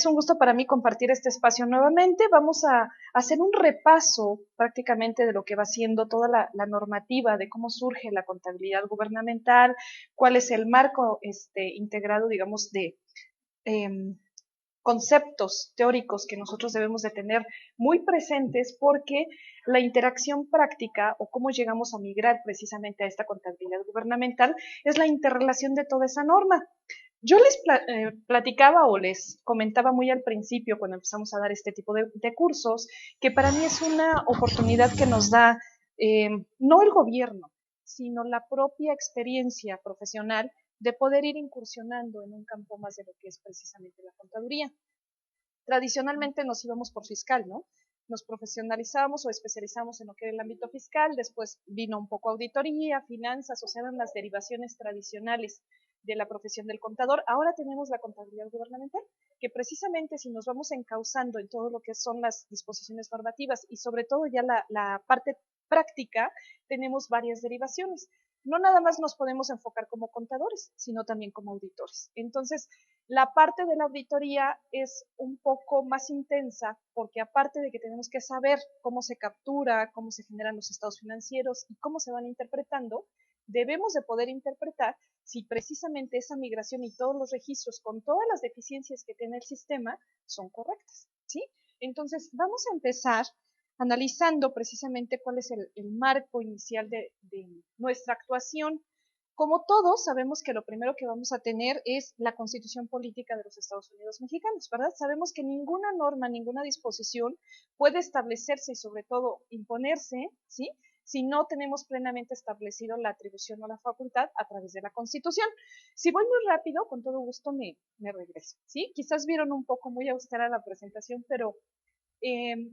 Es un gusto para mí compartir este espacio nuevamente. Vamos a hacer un repaso prácticamente de lo que va siendo toda la normativa, de cómo surge la contabilidad gubernamental, cuál es el marco integrado, digamos, de eh, conceptos teóricos que nosotros debemos de tener muy presentes, porque la interacción práctica o cómo llegamos a migrar precisamente a esta contabilidad gubernamental es la interrelación de toda esa norma. Yo les platicaba o les comentaba muy al principio, cuando empezamos a dar este tipo de cursos, que para mí es una oportunidad que nos da no el gobierno, sino la propia experiencia profesional de poder ir incursionando en un campo más de lo que es precisamente la contaduría. Tradicionalmente nos íbamos por fiscal, ¿no? Nos profesionalizamos o especializamos en lo que era el ámbito fiscal, después vino un poco auditoría, finanzas, o sea, eran las derivaciones tradicionales de la profesión del contador. Ahora tenemos la contabilidad gubernamental, que precisamente si nos vamos encauzando en todo lo que son las disposiciones normativas y sobre todo ya la parte práctica, tenemos varias derivaciones. No nada más nos podemos enfocar como contadores, sino también como auditores. Entonces, la parte de la auditoría es un poco más intensa porque aparte de que tenemos que saber cómo se captura, cómo se generan los estados financieros y cómo se van interpretando, debemos de poder interpretar si precisamente esa migración y todos los registros con todas las deficiencias que tiene el sistema son correctas, ¿sí? Entonces, vamos a empezar analizando precisamente cuál es el marco inicial de nuestra actuación. Como todos, sabemos que lo primero que vamos a tener es la Constitución Política de los Estados Unidos Mexicanos, ¿verdad? Sabemos que ninguna norma, ninguna disposición puede establecerse y sobre todo imponerse, ¿sí? Si no tenemos plenamente establecido la atribución o la facultad a través de la Constitución. Si voy muy rápido, con todo gusto me regreso, ¿sí? Quizás vieron un poco muy austera la presentación, pero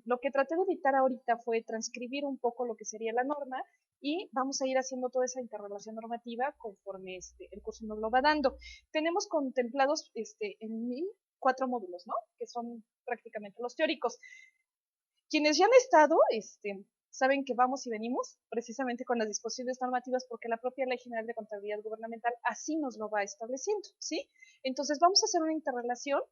lo que traté de evitar ahorita fue transcribir un poco lo que sería la norma y vamos a ir haciendo toda esa interrelación normativa conforme el curso nos lo va dando. Tenemos contemplados en mí 4 módulos, ¿no? Que son prácticamente los teóricos. Quienes ya han estado, saben que vamos y venimos precisamente con las disposiciones normativas porque la propia Ley General de Contabilidad Gubernamental así nos lo va estableciendo, ¿sí? Entonces vamos a hacer una interrelación,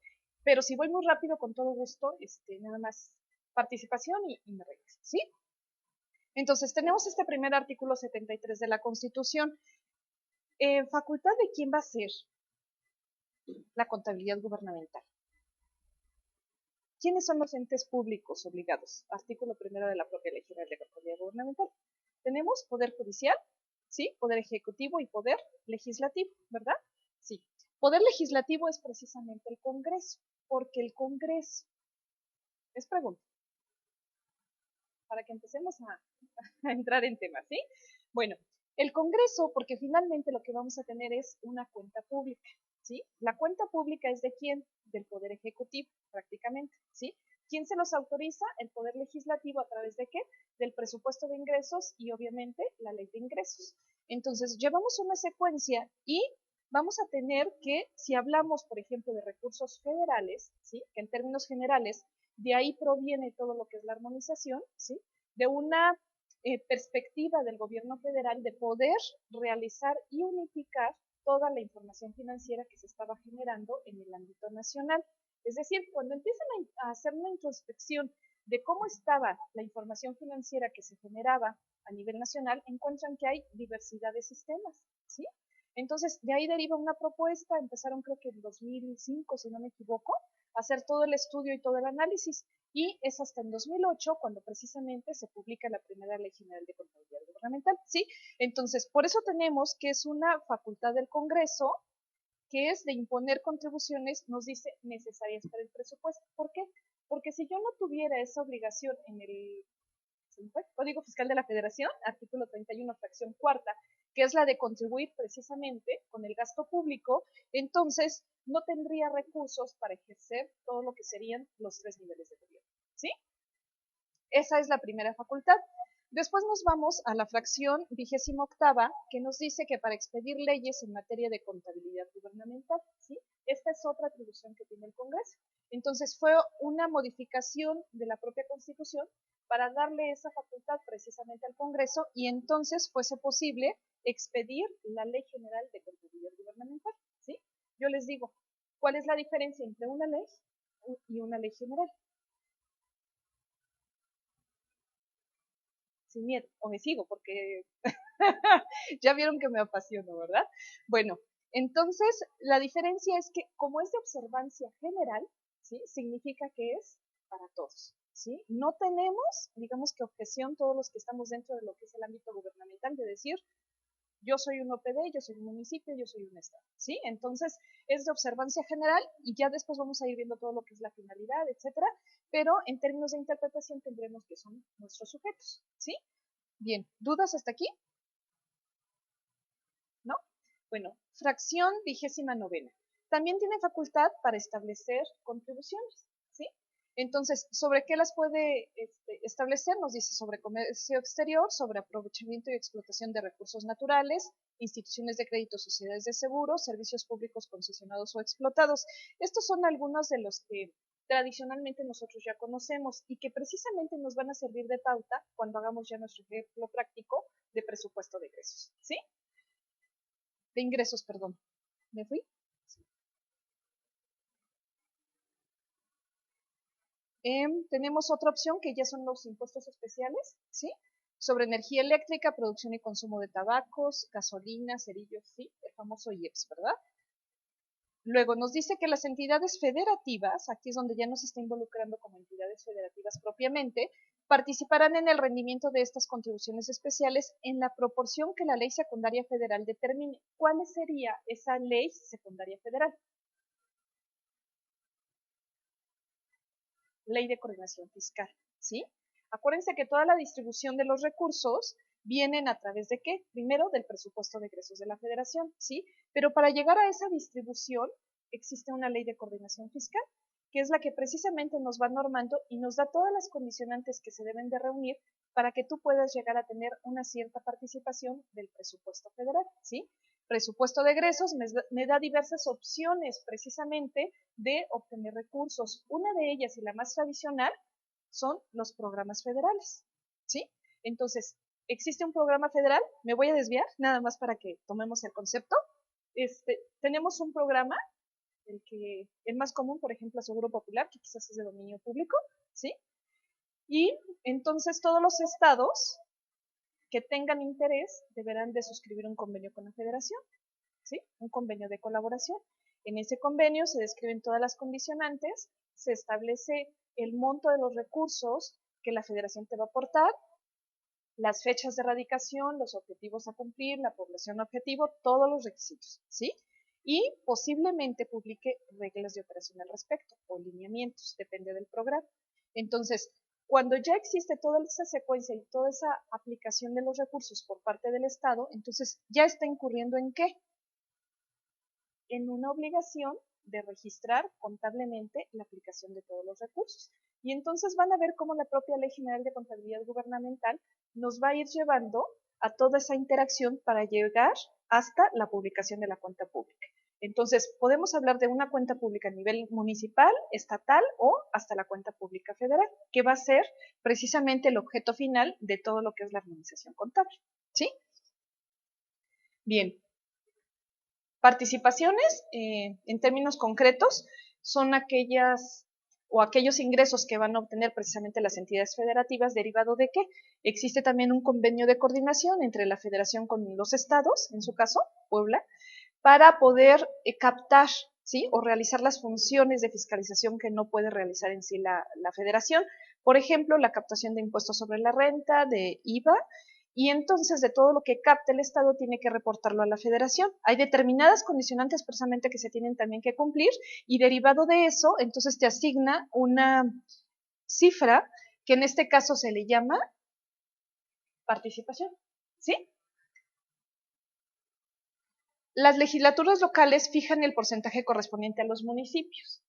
pero si voy muy rápido, con todo gusto, nada más participación y me regreso, ¿sí? Entonces tenemos este primer artículo 73 de la Constitución. ¿Facultad de quién va a ser la contabilidad gubernamental? ¿Quiénes son los entes públicos obligados? Artículo primero de la propia Ley General de Contabilidad Gubernamental. Tenemos Poder Judicial, ¿sí? Poder Ejecutivo y Poder Legislativo, ¿verdad? Sí. Poder Legislativo es precisamente el Congreso, porque el Congreso, es pregunta, para que empecemos a entrar en temas, ¿sí? Bueno, el Congreso, porque finalmente lo que vamos a tener es una cuenta pública, ¿sí? La cuenta pública es de quién? Del Poder Ejecutivo, prácticamente, ¿sí? ¿Quién se los autoriza? El Poder Legislativo, ¿a través de qué? Del presupuesto de ingresos y obviamente la ley de ingresos. Entonces, llevamos una secuencia y vamos a tener que, si hablamos, por ejemplo, de recursos federales, ¿sí? Que en términos generales, de ahí proviene todo lo que es la armonización, ¿sí? De una perspectiva del gobierno federal de poder realizar y unificar toda la información financiera que se estaba generando en el ámbito nacional. Es decir, cuando empiezan a hacer una introspección de cómo estaba la información financiera que se generaba a nivel nacional, encuentran que hay diversidad de sistemas, ¿sí? Entonces, de ahí deriva una propuesta, empezaron creo que en 2005, si no me equivoco, a hacer todo el estudio y todo el análisis, y es hasta en 2008 cuando precisamente se publica la primera Ley General de Contabilidad Gubernamental, ¿sí? Entonces, por eso tenemos que es una facultad del Congreso, que es de imponer contribuciones, nos dice, necesarias para el presupuesto. ¿Por qué? Porque si yo no tuviera esa obligación en el Código Fiscal de la Federación, artículo 31, fracción cuarta, que es la de contribuir precisamente con el gasto público, entonces no tendría recursos para ejercer todo lo que serían los 3 niveles de gobierno, ¿sí? Esa es la primera facultad. Después nos vamos a la fracción 28ª, que nos dice que para expedir leyes en materia de contabilidad gubernamental, ¿sí? Esta es otra atribución que tiene el Congreso. Entonces fue una modificación de la propia Constitución para darle esa facultad precisamente al Congreso y entonces fuese posible expedir la Ley General de Contabilidad Gubernamental, ¿sí? Yo les digo, ¿cuál es la diferencia entre una ley, y una ley general. Sin miedo, o me sigo, porque ya vieron que me apasiono, ¿verdad? Bueno, entonces la diferencia es que como es de observancia general, ¿sí? Significa que es para todos, ¿sí? No tenemos, digamos que objeción todos los que estamos dentro de lo que es el ámbito gubernamental de decir, yo soy un OPD, yo soy un municipio, yo soy un estado, ¿sí? Entonces es de observancia general y ya después vamos a ir viendo todo lo que es la finalidad, etcétera, pero en términos de interpretación tendremos que son nuestros sujetos, ¿sí? Bien, ¿dudas hasta aquí? ¿No? Bueno, fracción 29ª. También tiene facultad para establecer contribuciones, ¿sí? Entonces, ¿sobre qué las puede establecer? Nos dice sobre comercio exterior, sobre aprovechamiento y explotación de recursos naturales, instituciones de crédito, sociedades de seguro, servicios públicos concesionados o explotados. Estos son algunos de los que tradicionalmente nosotros ya conocemos y que precisamente nos van a servir de pauta cuando hagamos ya nuestro ejemplo práctico de presupuesto de ingresos, ¿sí? De ingresos, perdón. ¿Me fui? Sí. Tenemos otra opción que ya son los impuestos especiales, ¿sí? Sobre energía eléctrica, producción y consumo de tabacos, gasolina, cerillos, sí, el famoso IEPS, ¿verdad? Luego nos dice que las entidades federativas, aquí es donde ya nos está involucrando como entidades federativas propiamente, participarán en el rendimiento de estas contribuciones especiales en la proporción que la ley secundaria federal determine. ¿Cuál sería esa ley secundaria federal? Ley de coordinación fiscal, ¿sí? Acuérdense que toda la distribución de los recursos vienen a través de qué? Primero, del presupuesto de egresos de la federación, ¿sí? Pero para llegar a esa distribución existe una ley de coordinación fiscal, que es la que precisamente nos va normando y nos da todas las condicionantes que se deben de reunir para que tú puedas llegar a tener una cierta participación del presupuesto federal, ¿sí? Presupuesto de egresos me da diversas opciones precisamente de obtener recursos. Una de ellas y la más tradicional son los programas federales, ¿sí? Entonces, existe un programa federal, me voy a desviar nada más para que tomemos el concepto. Tenemos un programa, el más común, por ejemplo, Seguro Popular, que quizás es de dominio público, ¿sí? Y entonces todos los estados que tengan interés deberán de suscribir un convenio con la federación, ¿sí? Un convenio de colaboración. En ese convenio se describen todas las condicionantes, se establece el monto de los recursos que la federación te va a aportar, las fechas de erradicación, los objetivos a cumplir, la población objetivo, todos los requisitos, ¿sí? Y posiblemente publique reglas de operación al respecto o lineamientos, depende del programa. Entonces, cuando ya existe toda esa secuencia y toda esa aplicación de los recursos por parte del Estado, entonces ya está incurriendo ¿en qué? En una obligación de registrar contablemente la aplicación de todos los recursos. Y entonces van a ver cómo la propia Ley General de Contabilidad Gubernamental nos va a ir llevando a toda esa interacción para llegar hasta la publicación de la cuenta pública. Entonces, podemos hablar de una cuenta pública a nivel municipal, estatal o hasta la cuenta pública federal, que va a ser precisamente el objeto final de todo lo que es la administración contable. ¿Sí? Bien, participaciones, en términos concretos, son aquellas o aquellos ingresos que van a obtener precisamente las entidades federativas derivado de que existe también un convenio de coordinación entre la federación con los estados, en su caso, Puebla, para poder captar, ¿sí? O realizar las funciones de fiscalización que no puede realizar en sí la federación. Por ejemplo, la captación de impuestos sobre la renta, de IVA, y entonces de todo lo que capte el Estado tiene que reportarlo a la federación. Hay determinadas condicionantes precisamente que se tienen también que cumplir y derivado de eso, entonces te asigna una cifra que en este caso se le llama participación, ¿sí? Las legislaturas locales fijan el porcentaje correspondiente a los municipios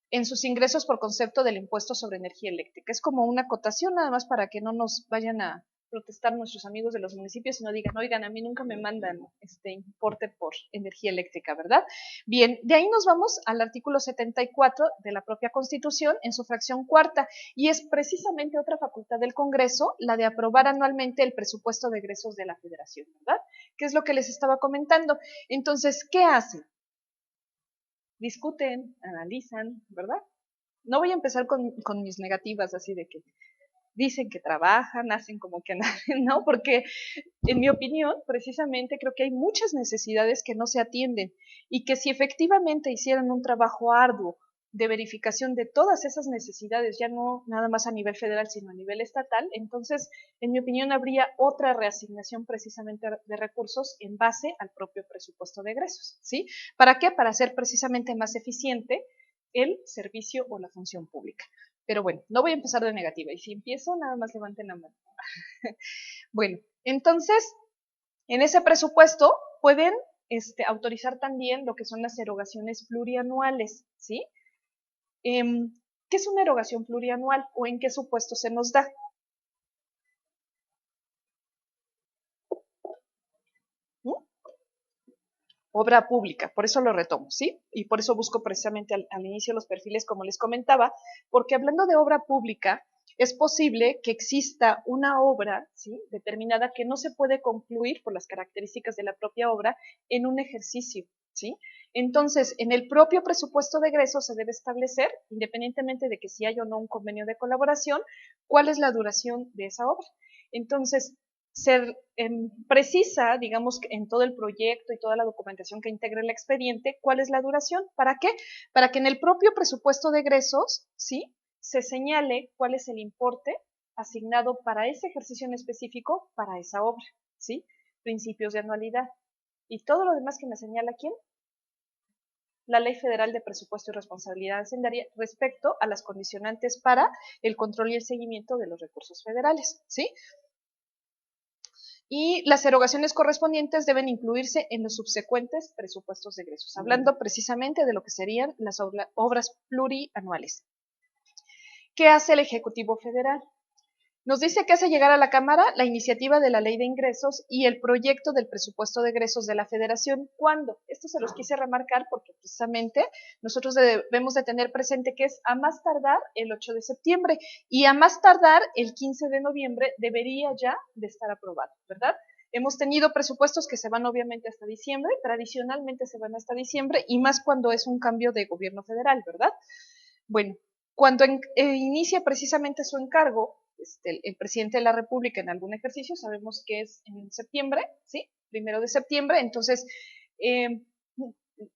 en sus ingresos por concepto del impuesto sobre energía eléctrica. Es como una acotación nada más para que no nos vayan a protestar nuestros amigos de los municipios y no digan, oigan, a mí nunca me mandan este importe por energía eléctrica, ¿verdad? Bien, de ahí nos vamos al artículo 74 de la propia Constitución en su fracción cuarta y es precisamente otra facultad del Congreso, la de aprobar anualmente el presupuesto de egresos de la Federación, ¿verdad? ¿Qué es lo que les estaba comentando? Entonces, ¿qué hacen? Discuten, analizan, ¿verdad? no voy a empezar con mis negativas, así de que dicen que trabajan, hacen como que no, porque en mi opinión, precisamente creo que hay muchas necesidades que no se atienden y que si efectivamente hicieran un trabajo arduo de verificación de todas esas necesidades, ya no nada más a nivel federal, sino a nivel estatal, entonces, en mi opinión, habría otra reasignación precisamente de recursos en base al propio presupuesto de egresos, ¿sí? ¿Para qué? Para hacer precisamente más eficiente el servicio o la función pública. Pero bueno, no voy a empezar de negativa, y si empiezo, nada más levanten la mano. Bueno, entonces, en ese presupuesto pueden autorizar también lo que son las erogaciones plurianuales, ¿sí? ¿Qué es una erogación plurianual o en qué supuesto se nos da? ¿Mm? Obra pública, por eso lo retomo, ¿sí? Y por eso busco precisamente al inicio los perfiles, como les comentaba, porque hablando de obra pública, es posible que exista una obra, ¿sí?, determinada que no se puede concluir por las características de la propia obra en un ejercicio, ¿sí? Entonces, en el propio presupuesto de egresos se debe establecer, independientemente de que si hay o no un convenio de colaboración, cuál es la duración de esa obra. Entonces, se precisa, digamos, en todo el proyecto y toda la documentación que integre el expediente, cuál es la duración. ¿Para qué? Para que en el propio presupuesto de egresos, ¿sí?, se señale cuál es el importe asignado para ese ejercicio en específico, para esa obra, ¿sí? Principios de anualidad. Y todo lo demás que me señala, ¿quién? La Ley Federal de Presupuesto y Responsabilidad Hacendaria respecto a las condicionantes para el control y el seguimiento de los recursos federales, ¿sí? Y las erogaciones correspondientes deben incluirse en los subsecuentes presupuestos de egresos, hablando precisamente de lo que serían las obras plurianuales. ¿Qué hace el Ejecutivo Federal? Nos dice que hace llegar a la Cámara la iniciativa de la Ley de Ingresos y el proyecto del presupuesto de egresos de la Federación. ¿Cuándo? Esto se los quise remarcar porque precisamente nosotros debemos de tener presente que es a más tardar el 8 de septiembre y a más tardar el 15 de noviembre debería ya de estar aprobado, ¿verdad? Hemos tenido presupuestos que se van obviamente hasta diciembre, tradicionalmente se van hasta diciembre y más cuando es un cambio de gobierno federal, ¿verdad? Bueno, cuando inicia precisamente su encargo, el presidente de la República en algún ejercicio, sabemos que es en septiembre, ¿sí? 1 de septiembre, entonces, eh,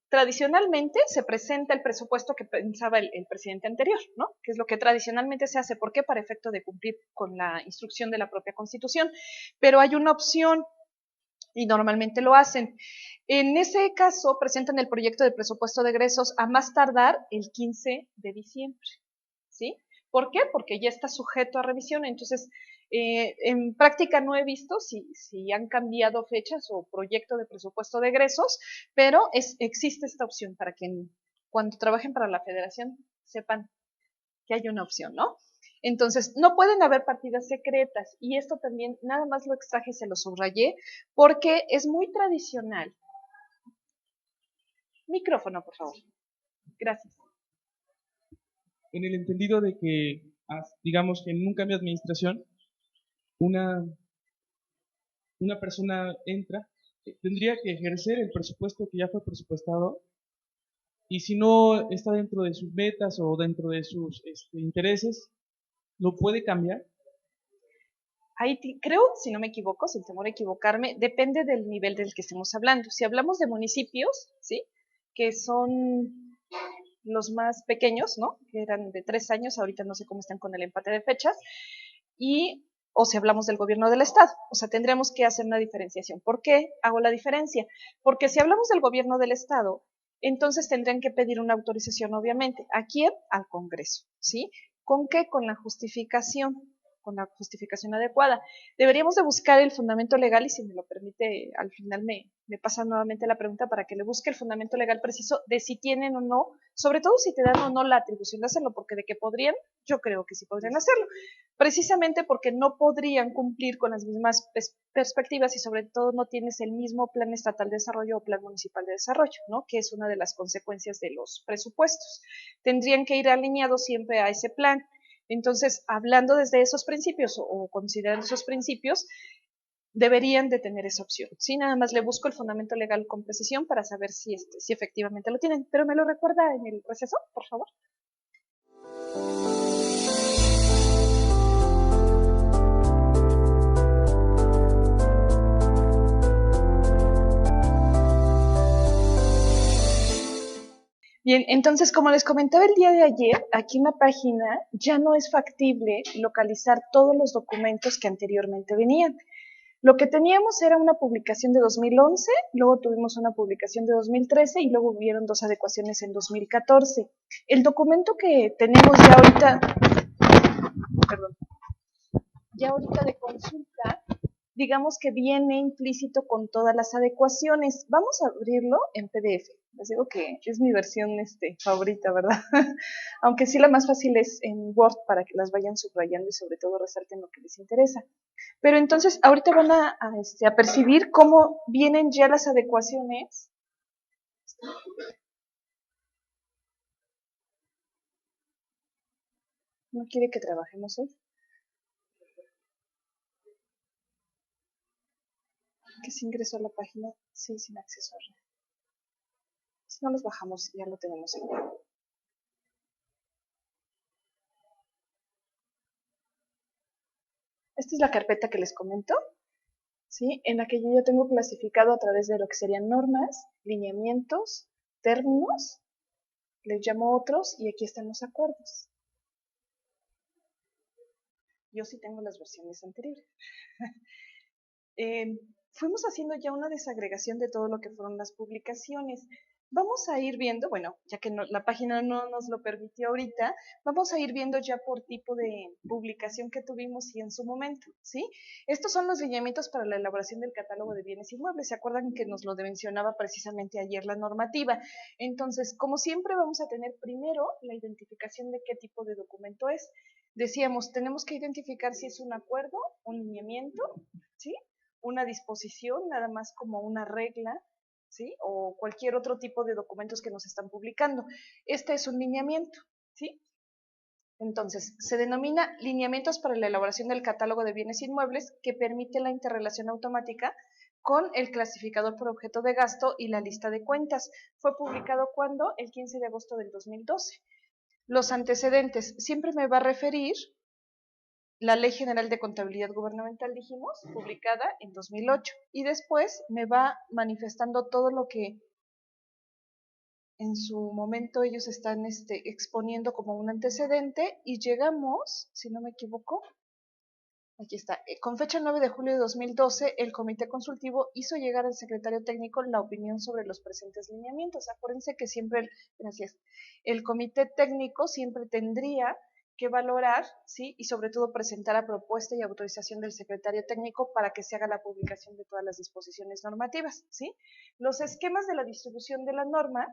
tradicionalmente se presenta el presupuesto que pensaba el presidente anterior, ¿no? Que es lo que tradicionalmente se hace. ¿Por qué? Para efecto de cumplir con la instrucción de la propia Constitución. Pero hay una opción y normalmente lo hacen. En ese caso, presentan el proyecto de presupuesto de egresos a más tardar el 15 de diciembre, ¿sí? ¿Por qué? Porque ya está sujeto a revisión. Entonces, en práctica no he visto si han cambiado fechas o proyecto de presupuesto de egresos, pero existe esta opción para que cuando trabajen para la federación sepan que hay una opción, ¿no? Entonces, no pueden haber partidas secretas y esto también nada más lo extraje y se lo subrayé porque es muy tradicional. Micrófono, por favor. Gracias. En el entendido de que, digamos que en un cambio de administración, una, una persona entra, tendría que ejercer el presupuesto que ya fue presupuestado y si no está dentro de sus metas o dentro de sus intereses, ¿lo puede cambiar? Ahí creo, si no me equivoco, sin temor a equivocarme, depende del nivel del que estemos hablando. Si hablamos de municipios, ¿sí?, que son los más pequeños, ¿no?, que eran de 3 años, ahorita no sé cómo están con el empate de fechas, o si hablamos del gobierno del estado, o sea, tendríamos que hacer una diferenciación. ¿Por qué hago la diferencia? Porque si hablamos del gobierno del estado, entonces tendrían que pedir una autorización, obviamente. ¿A quién? Al Congreso, ¿sí? ¿Con qué? Con la justificación adecuada. Deberíamos de buscar el fundamento legal y si me lo permite, al final me pasa nuevamente la pregunta para que le busque el fundamento legal preciso de si tienen o no, sobre todo si te dan o no la atribución de hacerlo, porque de que podrían, yo creo que sí podrían hacerlo, precisamente porque no podrían cumplir con las mismas perspectivas y sobre todo no tienes el mismo plan estatal de desarrollo o plan municipal de desarrollo, ¿no?, que es una de las consecuencias de los presupuestos. Tendrían que ir alineados siempre a ese plan. Entonces, hablando desde esos principios o considerando esos principios, deberían de tener esa opción. Sí, nada más le busco el fundamento legal con precisión para saber si efectivamente lo tienen. Pero me lo recuerda en el receso, por favor. Bien, entonces, como les comentaba el día de ayer, aquí en la página ya no es factible localizar todos los documentos que anteriormente venían. Lo que teníamos era una publicación de 2011, luego tuvimos una publicación de 2013 y luego hubieron dos adecuaciones en 2014. El documento que tenemos ya ahorita, perdón, ya ahorita de consulta, digamos que viene implícito con todas las adecuaciones. Vamos a abrirlo en PDF. Les digo que es mi versión favorita, ¿verdad? Aunque sí la más fácil es en Word para que las vayan subrayando y sobre todo resalten lo que les interesa. Pero entonces ahorita van a percibir cómo vienen ya las adecuaciones. ¿No quiere que trabajemos hoy? Que se ingresó a la página, sí, sin acceso a red. Si no los bajamos, ya lo tenemos en Word. Esta es la carpeta que les comento, ¿sí? En la que yo ya tengo clasificado a través de lo que serían normas, lineamientos, términos, les llamo otros y aquí están los acuerdos. Yo sí tengo las versiones anteriores. Fuimos haciendo ya una desagregación de todo lo que fueron las publicaciones. Vamos a ir viendo, bueno, ya que la página no nos lo permitió ahorita, vamos a ir viendo ya por tipo de publicación que tuvimos y en su momento, ¿sí? Estos son los lineamientos para la elaboración del catálogo de bienes inmuebles. ¿Se acuerdan que nos lo mencionaba precisamente ayer la normativa? Entonces, como siempre, vamos a tener primero la identificación de qué tipo de documento es. Decíamos, tenemos que identificar si es un acuerdo, un lineamiento, ¿sí? Una disposición, nada más como una regla, ¿sí? O cualquier otro tipo de documentos que nos están publicando. Este es un lineamiento, ¿sí? Entonces, se denomina lineamientos para la elaboración del catálogo de bienes inmuebles que permite la interrelación automática con el clasificador por objeto de gasto y la lista de cuentas. Fue publicado cuando? El 15 de agosto del 2012. Los antecedentes, siempre me va a referir la Ley General de Contabilidad Gubernamental, dijimos, publicada en 2008. Y después me va manifestando todo lo que en su momento ellos están exponiendo como un antecedente y llegamos, si no me equivoco, aquí está, con fecha 9 de julio de 2012, el Comité Consultivo hizo llegar al secretario técnico la opinión sobre los presentes lineamientos. Acuérdense que siempre, gracias, el Comité Técnico siempre tendría que valorar, ¿sí? Y sobre todo presentar a propuesta y autorización del secretario técnico para que se haga la publicación de todas las disposiciones normativas, ¿sí? Los esquemas de la distribución de la norma,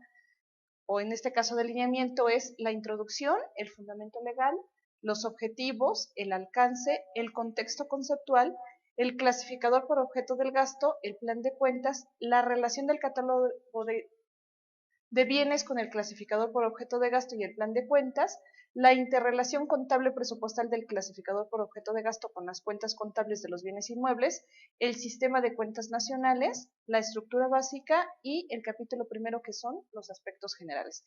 o en este caso de lineamiento, es la introducción, el fundamento legal, los objetivos, el alcance, el contexto conceptual, el clasificador por objeto del gasto, el plan de cuentas, la relación del catálogo de bienes con el clasificador por objeto de gasto y el plan de cuentas, la interrelación contable presupuestal del clasificador por objeto de gasto con las cuentas contables de los bienes inmuebles, el sistema de cuentas nacionales, la estructura básica y el capítulo primero que son los aspectos generales.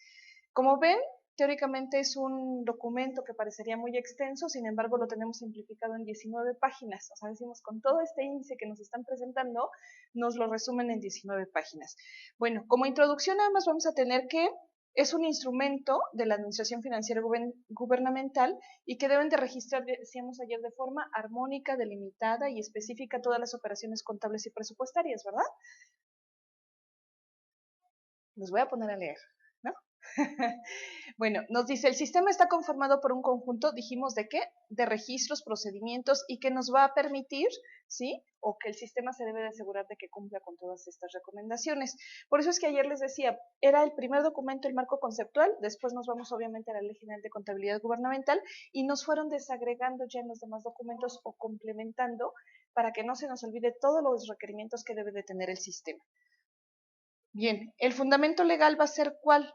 Como ven, teóricamente es un documento que parecería muy extenso, sin embargo lo tenemos simplificado en 19 páginas. O sea, decimos, con todo este índice que nos están presentando, nos lo resumen en 19 páginas. Bueno, como introducción nada más vamos a tener que es un instrumento de la Administración Financiera Gubernamental y que deben de registrar, decíamos ayer, de forma armónica, delimitada y específica todas las operaciones contables y presupuestarias, ¿verdad? Los voy a poner a leer, ¿no? Bueno, nos dice, el sistema está conformado por un conjunto, dijimos, ¿de qué? De registros, procedimientos y que nos va a permitir, ¿sí? O que el sistema se debe de asegurar de que cumpla con todas estas recomendaciones. Por eso es que ayer les decía, era el primer documento, el marco conceptual, después nos vamos obviamente a la Ley General de Contabilidad Gubernamental y nos fueron desagregando ya en los demás documentos o complementando para que no se nos olvide todos los requerimientos que debe de tener el sistema. Bien, el fundamento legal va a ser ¿cuál?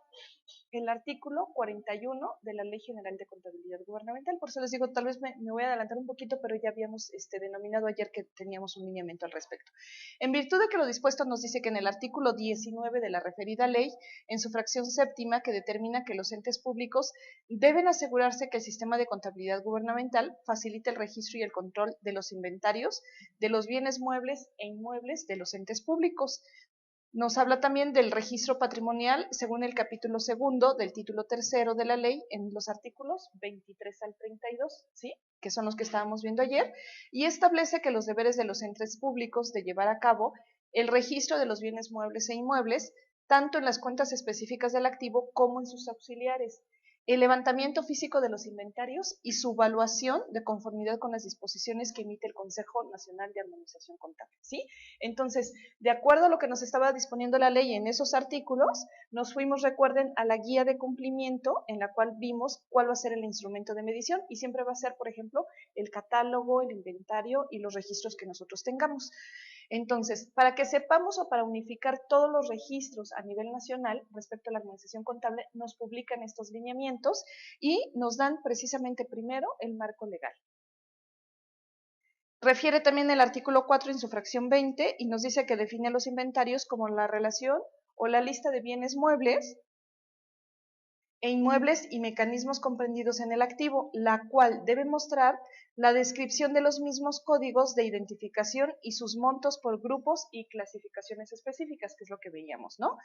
El artículo 41 de la Ley General de Contabilidad Gubernamental. Por eso les digo, tal vez me voy a adelantar un poquito, pero ya habíamos denominado ayer que teníamos un lineamiento al respecto. En virtud de que lo dispuesto nos dice que en el artículo 19 de la referida ley, en su fracción séptima, que determina que los entes públicos deben asegurarse que el sistema de contabilidad gubernamental facilite el registro y el control de los inventarios de los bienes muebles e inmuebles de los entes públicos, Nos habla también del registro patrimonial según el capítulo segundo del título tercero de la ley en los artículos 23 al 32, ¿sí? Que son los que estábamos viendo ayer, y establece que los deberes de los entes públicos de llevar a cabo el registro de los bienes muebles e inmuebles, tanto en las cuentas específicas del activo como en sus auxiliares, el levantamiento físico de los inventarios y su evaluación de conformidad con las disposiciones que emite el Consejo Nacional de Armonización Contable, ¿sí? Entonces, de acuerdo a lo que nos estaba disponiendo la ley en esos artículos, nos fuimos, recuerden, a la guía de cumplimiento en la cual vimos cuál va a ser el instrumento de medición y siempre va a ser, por ejemplo, el catálogo, el inventario y los registros que nosotros tengamos. Entonces, para que sepamos o para unificar todos los registros a nivel nacional respecto a la armonización contable, nos publican estos lineamientos y nos dan precisamente primero el marco legal. Refiere también el artículo 4 en su fracción 20 y nos dice que define los inventarios como la relación o la lista de bienes muebles e inmuebles y mecanismos comprendidos en el activo, la cual debe mostrar la descripción de los mismos códigos de identificación y sus montos por grupos y clasificaciones específicas, que es lo que veíamos, ¿no?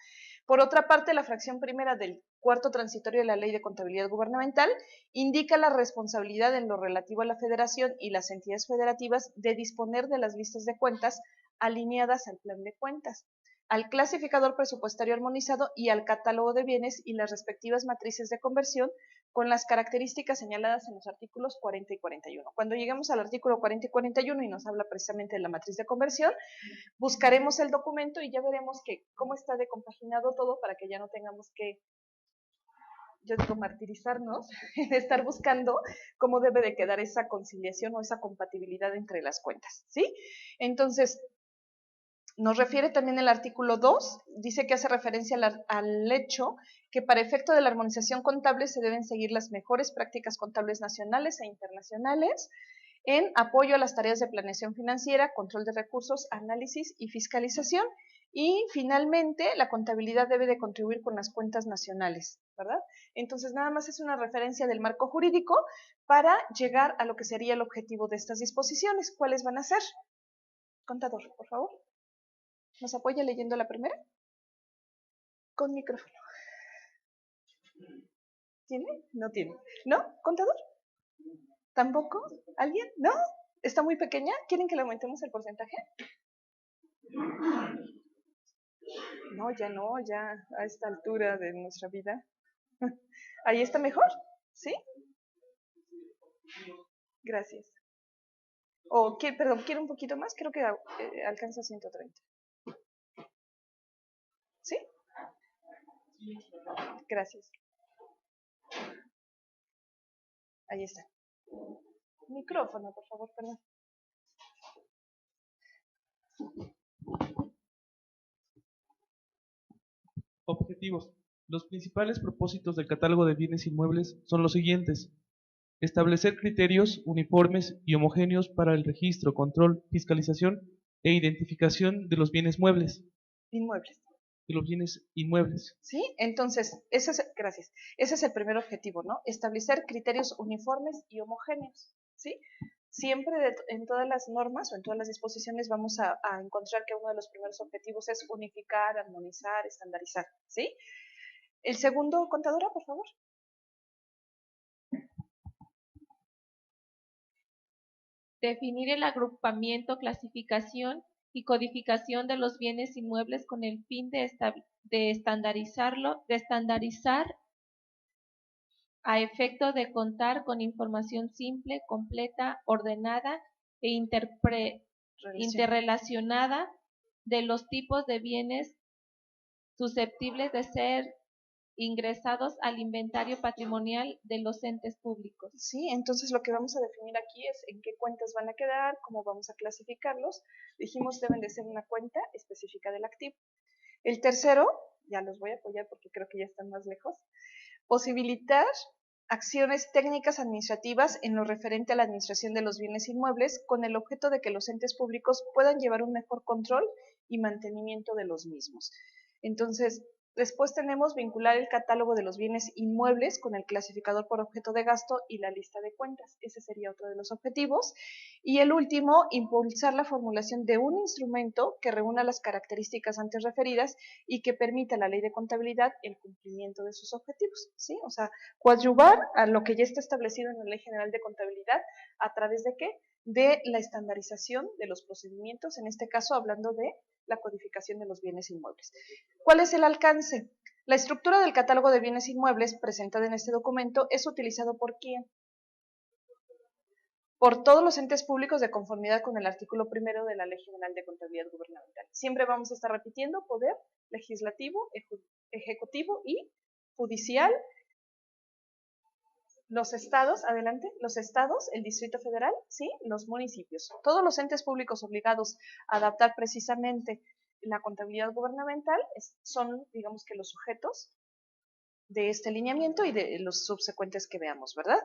Por otra parte, la fracción primera del cuarto transitorio de la Ley de Contabilidad Gubernamental indica la responsabilidad en lo relativo a la Federación y las entidades federativas de disponer de las listas de cuentas alineadas al plan de cuentas, al clasificador presupuestario armonizado y al catálogo de bienes y las respectivas matrices de conversión con las características señaladas en los artículos 40 y 41. Cuando lleguemos al artículo 40 y 41 y nos habla precisamente de la matriz de conversión, buscaremos el documento y ya veremos cómo está decompaginado todo para que ya no tengamos que, yo digo, martirizarnos en estar buscando cómo debe de quedar esa conciliación o esa compatibilidad entre las cuentas, ¿sí? Entonces, nos refiere también el artículo 2, dice que hace referencia al hecho que para efecto de la armonización contable se deben seguir las mejores prácticas contables nacionales e internacionales en apoyo a las tareas de planeación financiera, control de recursos, análisis y fiscalización. Y finalmente, la contabilidad debe de contribuir con las cuentas nacionales, ¿verdad? Entonces, nada más es una referencia del marco jurídico para llegar a lo que sería el objetivo de estas disposiciones. ¿Cuáles van a ser? Contador, por favor. ¿Nos apoya leyendo la primera? Con micrófono. ¿Tiene? No tiene. ¿No? ¿Contador? ¿Tampoco? ¿Alguien? ¿No? ¿Está muy pequeña? ¿Quieren que le aumentemos el porcentaje? No, ya a esta altura de nuestra vida. ¿Ahí está mejor? ¿Sí? Gracias. O, perdón, ¿quiere un poquito más? Creo que alcanza 130. ¿Sí? Gracias. Ahí está. Micrófono, por favor, perdón. Objetivos. Los principales propósitos del catálogo de bienes inmuebles son los siguientes: establecer criterios uniformes y homogéneos para el registro, control, fiscalización e identificación de los bienes muebles, Inmuebles. de los bienes inmuebles. ¿Sí? Entonces, gracias. Ese es el primer objetivo, ¿no? Establecer criterios uniformes y homogéneos, ¿sí? Siempre en todas las normas o en todas las disposiciones vamos a encontrar que uno de los primeros objetivos es unificar, armonizar, estandarizar, ¿sí? El segundo, contadora, por favor. Definir el agrupamiento, clasificación y codificación de los bienes inmuebles con el fin de estandarizar a efecto de contar con información simple, completa, ordenada e interrelacionada de los tipos de bienes susceptibles de ser ingresados al inventario patrimonial de los entes públicos. Sí, entonces lo que vamos a definir aquí es en qué cuentas van a quedar, cómo vamos a clasificarlos. Dijimos deben de ser una cuenta específica del activo. El tercero, ya los voy a apoyar porque creo que ya están más lejos, posibilitar acciones técnicas administrativas en lo referente a la administración de los bienes inmuebles con el objeto de que los entes públicos puedan llevar un mejor control y mantenimiento de los mismos. Entonces, Después tenemos vincular el catálogo de los bienes inmuebles con el clasificador por objeto de gasto y la lista de cuentas. Ese sería otro de los objetivos. Y el último, impulsar la formulación de un instrumento que reúna las características antes referidas y que permita a la ley de contabilidad el cumplimiento de sus objetivos, ¿sí? O sea, coadyuvar a lo que ya está establecido en la Ley General de Contabilidad, ¿a través de qué? De la estandarización de los procedimientos, en este caso hablando de la codificación de los bienes inmuebles. ¿Cuál es el alcance? La estructura del catálogo de bienes inmuebles presentada en este documento es utilizado por ¿quién? Por todos los entes públicos de conformidad con el artículo 1 de la Ley General de Contabilidad Gubernamental. Siempre vamos a estar repitiendo poder legislativo, ejecutivo y judicial. Los estados, adelante, los estados, el Distrito Federal, sí, los municipios. Todos los entes públicos obligados a adaptar precisamente la contabilidad gubernamental son, digamos que los sujetos de este lineamiento y de los subsecuentes que veamos, ¿verdad?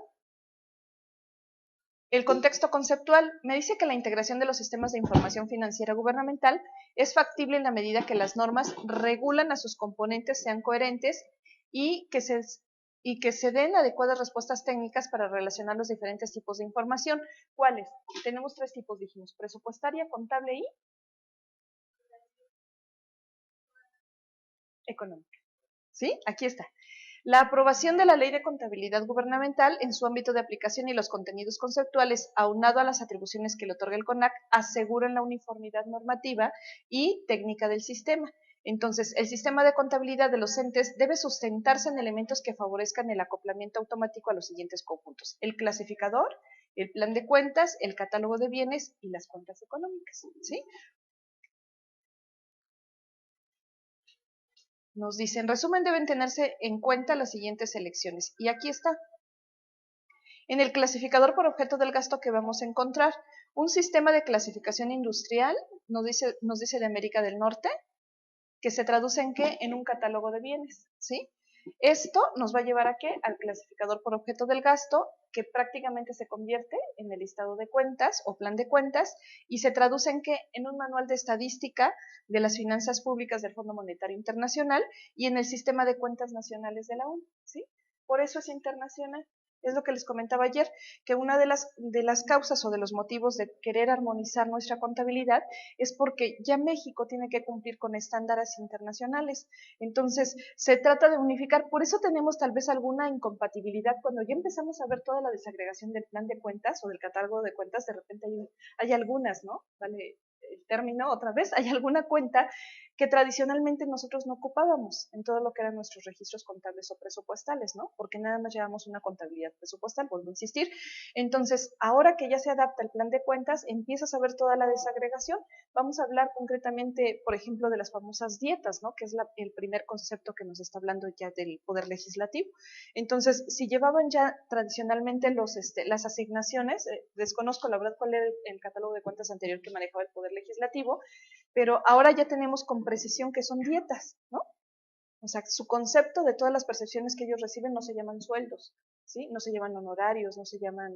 El contexto conceptual me dice que la integración de los sistemas de información financiera gubernamental es factible en la medida que las normas regulan a sus componentes, sean coherentes y que se den adecuadas respuestas técnicas para relacionar los diferentes tipos de información. ¿Cuáles? Tenemos 3 tipos, dijimos, presupuestaria, contable y económica. ¿Sí? Aquí está. La aprobación de la Ley de Contabilidad Gubernamental en su ámbito de aplicación y los contenidos conceptuales, aunado a las atribuciones que le otorga el CONAC, aseguran la uniformidad normativa y técnica del sistema. Entonces, el sistema de contabilidad de los entes debe sustentarse en elementos que favorezcan el acoplamiento automático a los siguientes conjuntos: el clasificador, el plan de cuentas, el catálogo de bienes y las cuentas económicas, ¿sí? Nos dice, en resumen, deben tenerse en cuenta las siguientes selecciones. Y aquí está. En el clasificador por objeto del gasto que vamos a encontrar un sistema de clasificación industrial, nos dice de América del Norte, que se traduce en ¿qué? En un catálogo de bienes, ¿sí? Esto nos va a llevar a ¿qué? Al clasificador por objeto del gasto, que prácticamente se convierte en el listado de cuentas o plan de cuentas, y se traduce en ¿qué? En un manual de estadística de las finanzas públicas del Fondo Monetario Internacional y en el sistema de cuentas nacionales de la ONU, ¿sí? Por eso es internacional. Es lo que les comentaba ayer, que una de las causas o de los motivos de querer armonizar nuestra contabilidad es porque ya México tiene que cumplir con estándares internacionales. Entonces, se trata de unificar. Por eso tenemos tal vez alguna incompatibilidad cuando ya empezamos a ver toda la desagregación del plan de cuentas o del catálogo de cuentas. De repente hay algunas, ¿no? Vale el término otra vez, hay alguna cuenta que tradicionalmente nosotros no ocupábamos en todo lo que eran nuestros registros contables o presupuestales, ¿no? Porque nada más llevamos una contabilidad presupuestal, vuelvo a insistir. Entonces, ahora que ya se adapta el plan de cuentas, empiezas a ver toda la desagregación. Vamos a hablar concretamente, por ejemplo, de las famosas dietas, ¿no? Que es el primer concepto que nos está hablando ya del Poder Legislativo. Entonces, si llevaban ya tradicionalmente las asignaciones, desconozco la verdad cuál era el catálogo de cuentas anterior que manejaba el Poder Legislativo, pero ahora ya tenemos con precisión que son dietas, ¿no? O sea, su concepto de todas las percepciones que ellos reciben no se llaman sueldos, ¿sí? No se llaman honorarios, no se llaman,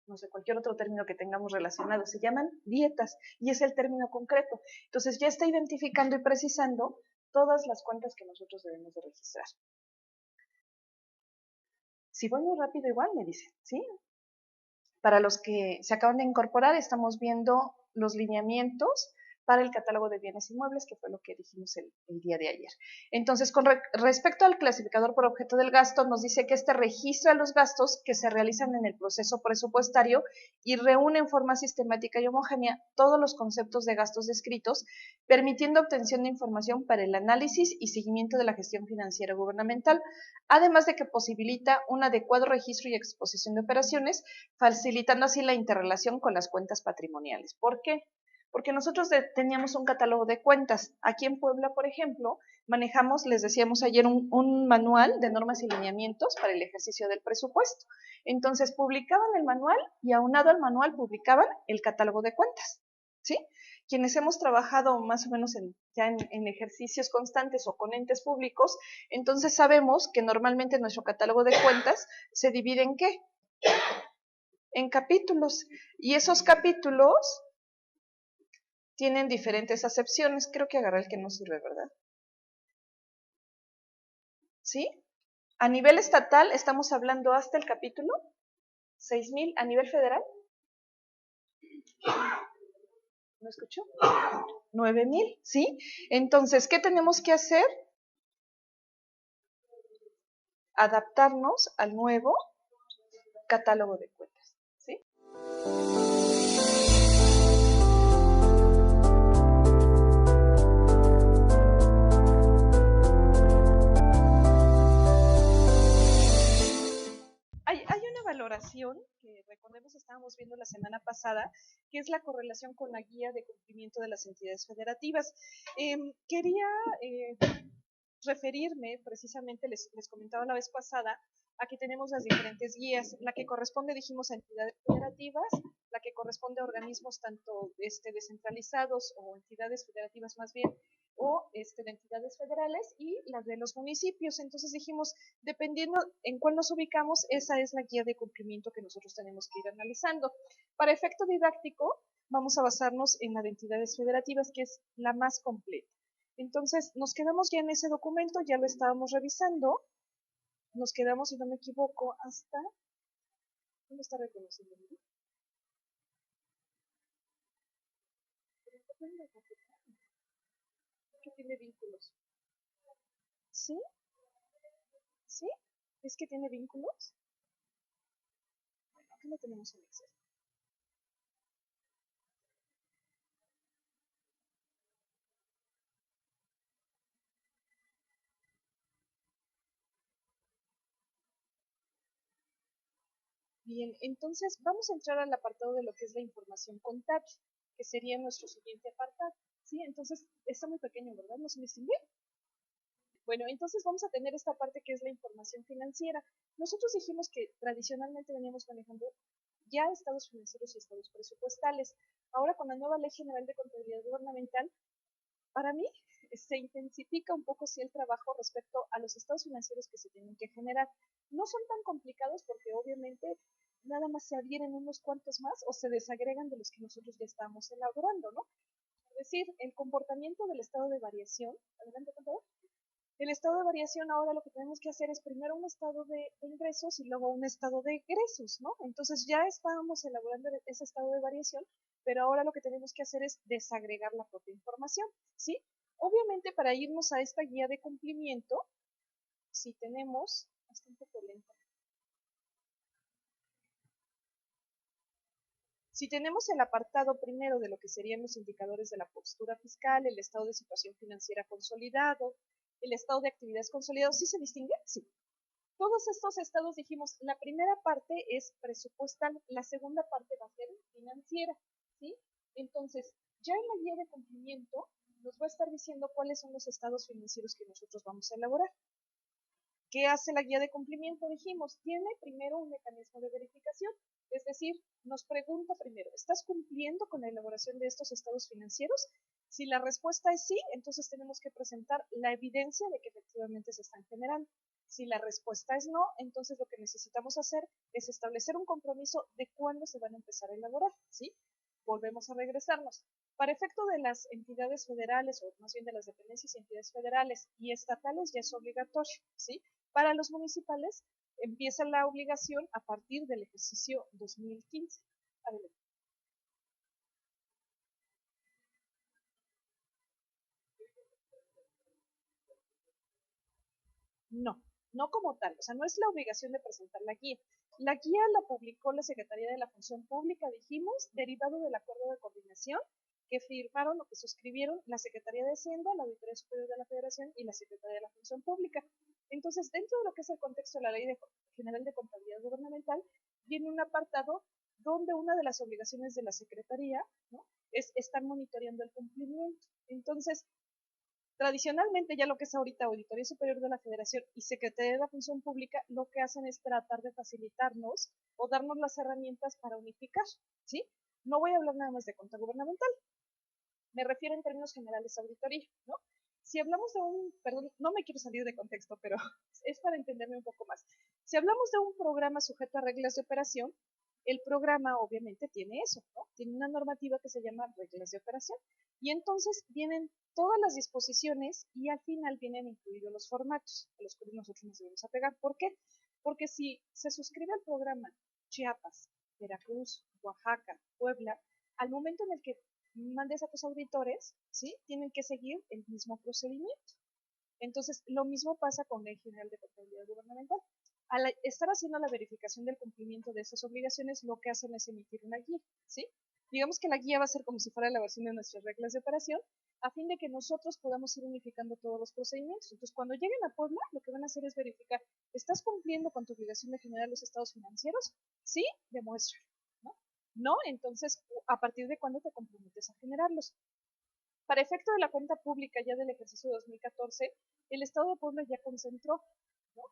no sé, cualquier otro término que tengamos relacionado, se llaman dietas y es el término concreto. Entonces ya está identificando y precisando todas las cuentas que nosotros debemos de registrar. Si voy muy rápido igual me dicen, ¿sí? Para los que se acaban de incorporar, estamos viendo los lineamientos para el catálogo de bienes inmuebles, que fue lo que dijimos el día de ayer. Entonces, con respecto al clasificador por objeto del gasto, nos dice que este registra los gastos que se realizan en el proceso presupuestario y reúne en forma sistemática y homogénea todos los conceptos de gastos descritos, permitiendo obtención de información para el análisis y seguimiento de la gestión financiera gubernamental, además de que posibilita un adecuado registro y exposición de operaciones, facilitando así la interrelación con las cuentas patrimoniales. ¿Por qué? Porque nosotros teníamos un catálogo de cuentas. Aquí en Puebla, por ejemplo, manejamos, les decíamos ayer, un manual de normas y lineamientos para el ejercicio del presupuesto. Entonces, publicaban el manual y aunado al manual publicaban el catálogo de cuentas, ¿sí? Quienes hemos trabajado más o menos ya en ejercicios constantes o con entes públicos, entonces sabemos que normalmente nuestro catálogo de cuentas se divide ¿en qué? En capítulos. Y esos capítulos tienen diferentes acepciones. Creo que agarré el que no sirve, ¿verdad? ¿Sí? A nivel estatal estamos hablando hasta el capítulo 6,000. A nivel federal, ¿no escuchó? 9,000, ¿sí? Entonces, ¿qué tenemos que hacer? Adaptarnos al nuevo catálogo de cuentas, ¿sí? Hay una valoración que recordemos estábamos viendo la semana pasada, que es la correlación con la guía de cumplimiento de las entidades federativas. Quería referirme, precisamente les comentaba la vez pasada, aquí tenemos las diferentes guías, la que corresponde, dijimos, a entidades federativas, la que corresponde a organismos tanto descentralizados o entidades federativas más bien, o de entidades federales, y las de los municipios. Entonces dijimos, dependiendo en cuál nos ubicamos, esa es la guía de cumplimiento que nosotros tenemos que ir analizando. Para efecto didáctico, vamos a basarnos en la de entidades federativas, que es la más completa. Entonces, nos quedamos ya en ese documento, ya lo estábamos revisando, nos quedamos, si no me equivoco, hasta... ¿Dónde está reconociendo? ¿Qué tiene vínculos? ¿Sí? ¿Sí? ¿Es que tiene vínculos? Bueno, aquí lo tenemos en Excel. Bien, entonces vamos a entrar al apartado de lo que es la información contable, que sería nuestro siguiente apartado. ¿Sí? Entonces, está muy pequeño, ¿verdad? ¿No se distingue? Bueno, entonces vamos a tener esta parte que es la información financiera. Nosotros dijimos que tradicionalmente veníamos manejando ya estados financieros y estados presupuestales. Ahora con la nueva Ley General de Contabilidad Gubernamental, para mí se intensifica un poco sí el trabajo respecto a los estados financieros que se tienen que generar. No son tan complicados porque obviamente nada más se adhieren unos cuantos más o se desagregan de los que nosotros ya estamos elaborando, ¿no? Es decir, el comportamiento del estado de variación. Adelante, contador. El estado de variación, ahora lo que tenemos que hacer es primero un estado de ingresos y luego un estado de egresos, ¿no? Entonces ya estábamos elaborando ese estado de variación, pero ahora lo que tenemos que hacer es desagregar la propia información, ¿sí? Obviamente para irnos a esta guía de cumplimiento, si tenemos, está un poco lenta. Si tenemos el apartado primero de lo que serían los indicadores de la postura fiscal, el estado de situación financiera consolidado, el estado de actividades consolidado, ¿sí se distingue? Sí. Todos estos estados dijimos, la primera parte es presupuestal, la segunda parte va a ser financiera, ¿sí? Entonces, ya en la guía de cumplimiento nos va a estar diciendo cuáles son los estados financieros que nosotros vamos a elaborar. ¿Qué hace la guía de cumplimiento? Dijimos, tiene primero un mecanismo de verificación, es decir, nos pregunta primero, ¿estás cumpliendo con la elaboración de estos estados financieros? Si la respuesta es sí, entonces tenemos que presentar la evidencia de que efectivamente se están generando. Si la respuesta es no, entonces lo que necesitamos hacer es establecer un compromiso de cuándo se van a empezar a elaborar, ¿sí? Volvemos a regresarnos. Para efecto de las entidades federales, o más bien de las dependencias y entidades federales y estatales, ya es obligatorio, ¿sí? Para los municipales empieza la obligación a partir del ejercicio 2015. Adelante. No, no como tal, o sea, no es la obligación de presentar la guía. La guía la publicó la Secretaría de la Función Pública, dijimos, derivado del acuerdo de coordinación que firmaron o que suscribieron la Secretaría de Hacienda, la Auditoría Superior de la Federación y la Secretaría de la Función Pública. Entonces, dentro de lo que es el contexto de la Ley General de Contabilidad Gubernamental, viene un apartado donde una de las obligaciones de la Secretaría, ¿no?, es estar monitoreando el cumplimiento. Entonces, tradicionalmente, ya lo que es ahorita Auditoría Superior de la Federación y Secretaría de la Función Pública, lo que hacen es tratar de facilitarnos o darnos las herramientas para unificar, ¿sí? No voy a hablar nada más de cuenta gubernamental, me refiero en términos generales a auditoría, ¿no? Si hablamos de perdón, no me quiero salir de contexto, pero es para entenderme un poco más. Si hablamos de un programa sujeto a reglas de operación, el programa obviamente tiene eso, ¿no? Tiene una normativa que se llama reglas de operación. Y entonces vienen todas las disposiciones y al final vienen incluidos los formatos a los cuales nosotros nos debemos apegar. ¿Por qué? Porque si se suscribe al programa Chiapas, Veracruz, Oaxaca, Puebla, al momento en el que mandes a tus auditores, ¿sí? Tienen que seguir el mismo procedimiento. Entonces, lo mismo pasa con Ley General de Contabilidad Gubernamental. Al estar haciendo la verificación del cumplimiento de esas obligaciones, lo que hacen es emitir una guía, ¿sí? Digamos que la guía va a ser como si fuera la versión de nuestras reglas de operación, a fin de que nosotros podamos ir unificando todos los procedimientos. Entonces, cuando lleguen a Puebla, lo que van a hacer es verificar, ¿estás cumpliendo con tu obligación de generar los estados financieros? Sí, demuestra, ¿no? No, entonces, ¿a partir de cuándo te comprometes a generarlos? Para efecto de la cuenta pública ya del ejercicio 2014, el Estado de Puebla ya concentró, ¿no?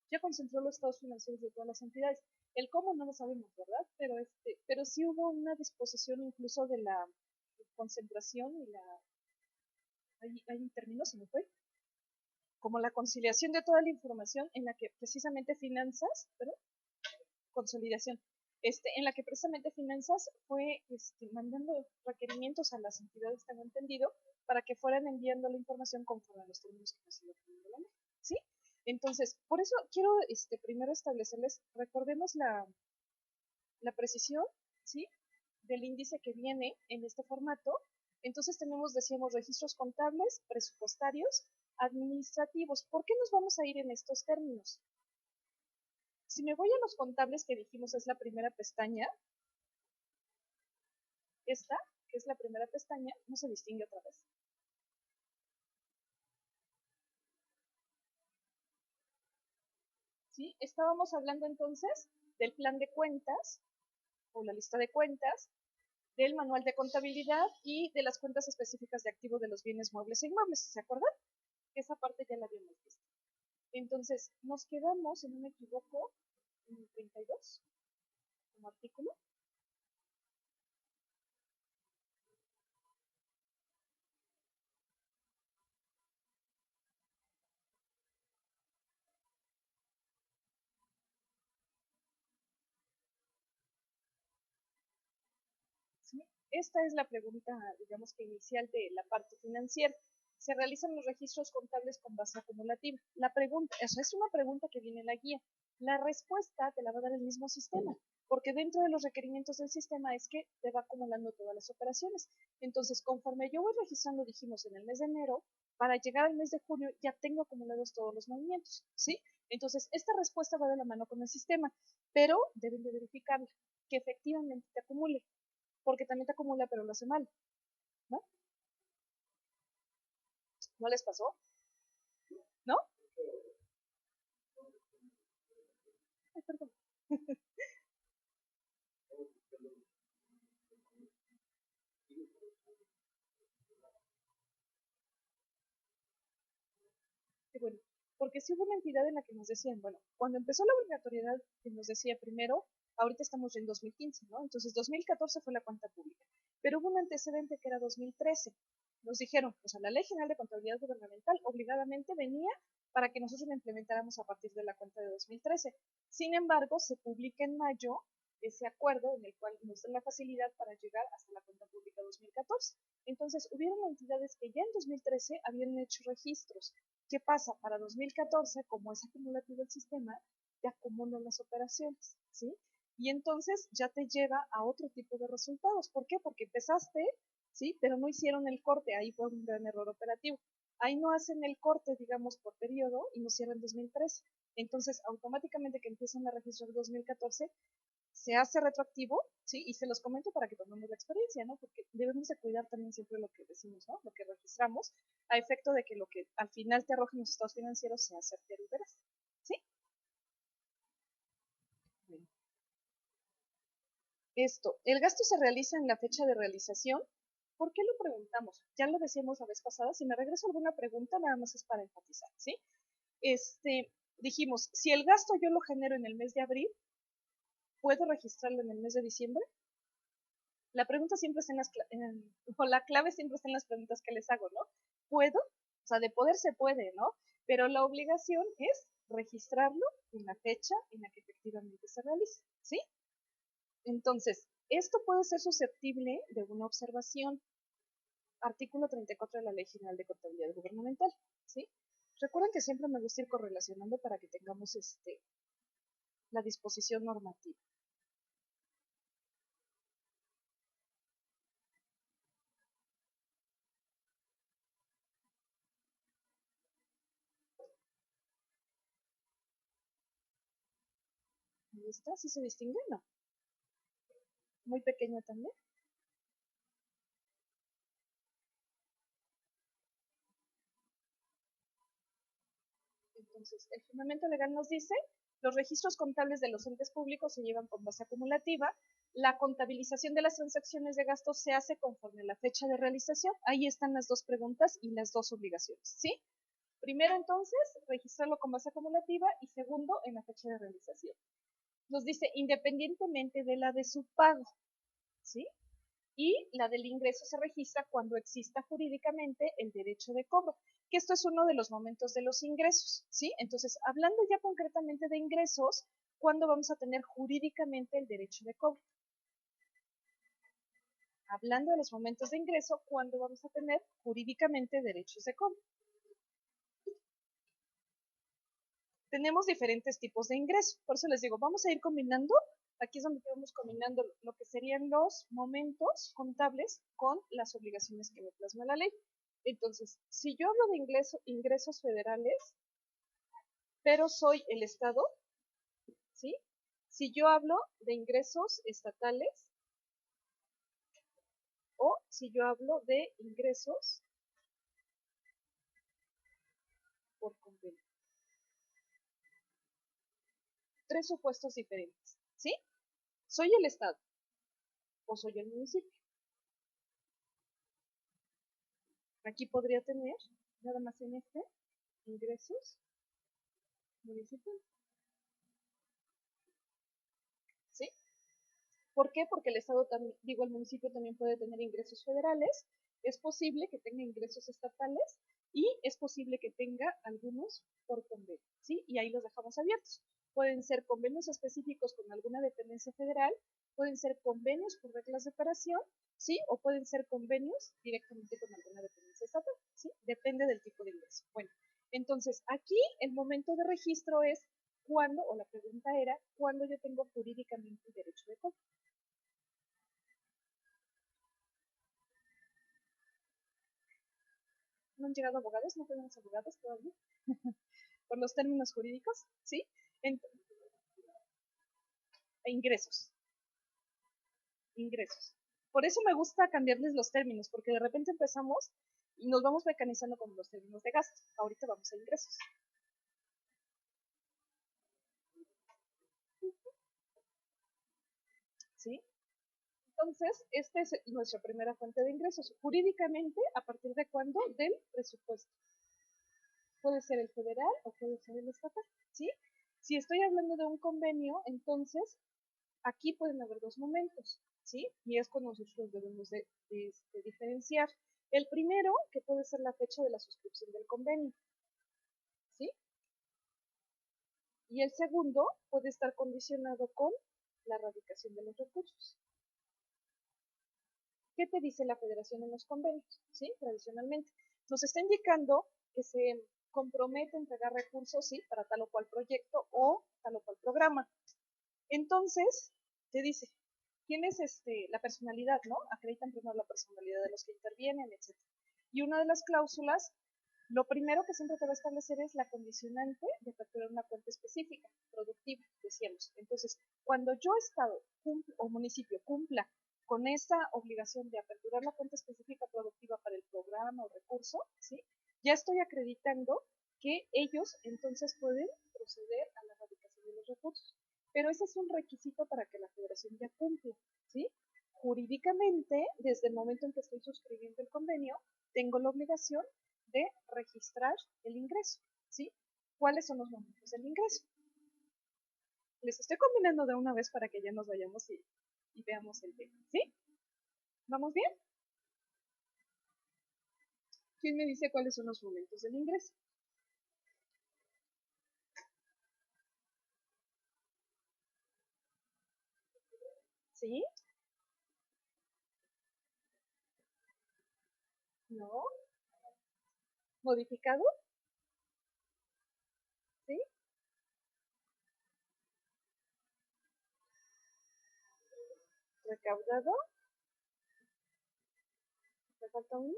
Ya concentró los estados financieros de todas las entidades. El cómo no lo sabemos, ¿verdad? Pero sí hubo una disposición incluso de la concentración y la, hay un término, se me fue, como la conciliación de toda la información en la que precisamente finanzas, ¿perdón? Consolidación, en la que precisamente Finanzas fue mandando requerimientos a las entidades, tengo entendido, para que fueran enviando la información conforme a los términos que nos iba poniendo la ley, ¿sí? Entonces, por eso quiero primero establecerles, recordemos la precisión, ¿sí? Del índice que viene en este formato. Entonces tenemos, decíamos, registros contables, presupuestarios, administrativos. ¿Por qué nos vamos a ir en estos términos? Si me voy a los contables que dijimos es la primera pestaña, esta, que es la primera pestaña, no se distingue otra vez. ¿Sí? Estábamos hablando entonces del plan de cuentas, o la lista de cuentas, del manual de contabilidad y de las cuentas específicas de activo de los bienes muebles e inmuebles, ¿se acuerdan? Esa parte ya la habíamos visto. Entonces, nos quedamos, si no me equivoco, en el 32, como artículo. ¿Sí? Esta es la pregunta, digamos que inicial de la parte financiera. Se realizan los registros contables con base acumulativa. La pregunta, eso es una pregunta que viene en la guía. La respuesta te la va a dar el mismo sistema, porque dentro de los requerimientos del sistema es que te va acumulando todas las operaciones. Entonces, conforme yo voy registrando, dijimos, en el mes de enero, para llegar al mes de junio ya tengo acumulados todos los movimientos, ¿sí? Entonces, esta respuesta va de la mano con el sistema, pero deben de verificarla, que efectivamente te acumule, porque también te acumula, pero lo hace mal, ¿no? ¿No les pasó? ¿No? Ay, perdón. Qué bueno. Porque sí hubo una entidad en la que nos decían, bueno, cuando empezó la obligatoriedad, que nos decía primero, ahorita estamos en 2015, ¿no? Entonces 2014 fue la cuenta pública, pero hubo un antecedente que era 2013. Nos dijeron, o sea, la Ley General de Contabilidad Gubernamental obligadamente venía para que nosotros la implementáramos a partir de la cuenta de 2013. Sin embargo, se publica en mayo ese acuerdo en el cual nos da la facilidad para llegar hasta la cuenta pública 2014. Entonces, hubieron entidades que ya en 2013 habían hecho registros. ¿Qué pasa? Para 2014, como es acumulativo el sistema, te acumulan las operaciones, ¿sí? Y entonces ya te lleva a otro tipo de resultados. ¿Por qué? Porque empezaste, ¿sí? Pero no hicieron el corte, ahí fue un gran error operativo. Ahí no hacen el corte, digamos, por periodo y no cierran 2013. Entonces, automáticamente que empiezan a registrar 2014, se hace retroactivo, ¿sí? Y se los comento para que tomemos la experiencia, ¿no? Porque debemos de cuidar también siempre lo que decimos, ¿no? Lo que registramos, a efecto de que lo que al final te arrojen los estados financieros sea certero y veraz, ¿sí? Bien. Esto, el gasto se realiza en la fecha de realización. ¿Por qué lo preguntamos? Ya lo decíamos la vez pasada, si me regreso a alguna pregunta, nada más es para enfatizar, ¿sí? Dijimos, si el gasto yo lo genero en el mes de abril, ¿puedo registrarlo en el mes de diciembre? La pregunta siempre está o la clave siempre está en las preguntas que les hago, ¿no? ¿Puedo? O sea, de poder se puede, ¿no? Pero la obligación es registrarlo en la fecha en la que efectivamente se realiza, ¿sí? Entonces, esto puede ser susceptible de una observación. artículo 34 de la Ley General de Contabilidad Gubernamental, ¿sí? Recuerden que siempre me gusta ir correlacionando para que tengamos la disposición normativa. Ahí está, ¿sí se distingue? No. Muy pequeño también. Entonces, el fundamento legal nos dice, los registros contables de los entes públicos se llevan con base acumulativa, la contabilización de las transacciones de gastos se hace conforme a la fecha de realización. Ahí están las dos preguntas y las dos obligaciones, ¿sí? Primero, entonces, registrarlo con base acumulativa y segundo, en la fecha de realización. Nos dice, independientemente de la de su pago, ¿sí? Y la del ingreso se registra cuando exista jurídicamente el derecho de cobro, que esto es uno de los momentos de los ingresos, ¿sí? Entonces, hablando ya concretamente de ingresos, ¿cuándo vamos a tener jurídicamente el derecho de cobro? Hablando de los momentos de ingreso, ¿cuándo vamos a tener jurídicamente derechos de cobro? Tenemos diferentes tipos de ingreso, por eso les digo, vamos a ir combinando, aquí es donde vamos combinando lo que serían los momentos contables con las obligaciones que me plasma la ley. Entonces, si yo hablo de ingresos federales, pero soy el Estado, ¿sí? Si yo hablo de ingresos estatales, o si yo hablo de ingresos por convenio. Tres supuestos diferentes, ¿sí? Soy el Estado, o soy el municipio. Aquí podría tener, nada más en ingresos municipales. ¿Sí? ¿Por qué? Porque el Estado también, el municipio también puede tener ingresos federales, es posible que tenga ingresos estatales y es posible que tenga algunos por convenio, ¿sí? Y ahí los dejamos abiertos. Pueden ser convenios específicos con alguna dependencia federal, pueden ser convenios por reglas de operación, ¿sí? O pueden ser convenios directamente con alguna dependencia estatal, ¿sí? Depende del tipo de ingreso. Bueno, entonces aquí el momento de registro es cuándo, o la pregunta era, ¿cuándo yo tengo jurídicamente el derecho de cobro? ¿No han llegado abogados? ¿No tenemos abogados todavía? Por los términos jurídicos, ¿sí? Ingresos. Ingresos. Por eso me gusta cambiarles los términos, porque de repente empezamos y nos vamos mecanizando con los términos de gasto. Ahorita vamos a ingresos. ¿Sí? Entonces, esta es nuestra primera fuente de ingresos. Jurídicamente, ¿a partir de cuándo? Del presupuesto. Puede ser el federal o puede ser el estatal, ¿sí? Si estoy hablando de un convenio, entonces, aquí pueden haber dos momentos, ¿sí? Y es cuando nosotros debemos de diferenciar. El primero, que puede ser la fecha de la suscripción del convenio, ¿sí? Y el segundo puede estar condicionado con la radicación de los recursos. ¿Qué te dice la federación en los convenios? ¿Sí? Tradicionalmente. Nos está indicando que se compromete a entregar recursos, ¿sí? Para tal o cual proyecto o tal o cual programa. Entonces, te dice, ¿quién es la personalidad, no? Acreditan primero la personalidad de los que intervienen, etc. Y una de las cláusulas, lo primero que siempre te va a establecer es la condicionante de aperturar una cuenta específica, productiva, decíamos. Entonces, cuando yo Estado o municipio cumpla con esa obligación de aperturar la cuenta específica productiva para el programa o recurso, ¿sí? Ya estoy acreditando que ellos entonces pueden proceder a la radicación de los recursos. Pero ese es un requisito para que la federación ya cumpla, ¿sí? Jurídicamente, desde el momento en que estoy suscribiendo el convenio, tengo la obligación de registrar el ingreso, ¿sí? ¿Cuáles son los momentos del ingreso? Les estoy combinando de una vez para que ya nos vayamos y veamos el tema, ¿sí? ¿Vamos bien? ¿Quién me dice cuáles son los momentos del ingreso? ¿Sí? ¿No? ¿Modificado? ¿Sí? ¿Recaudado? ¿Me falta uno?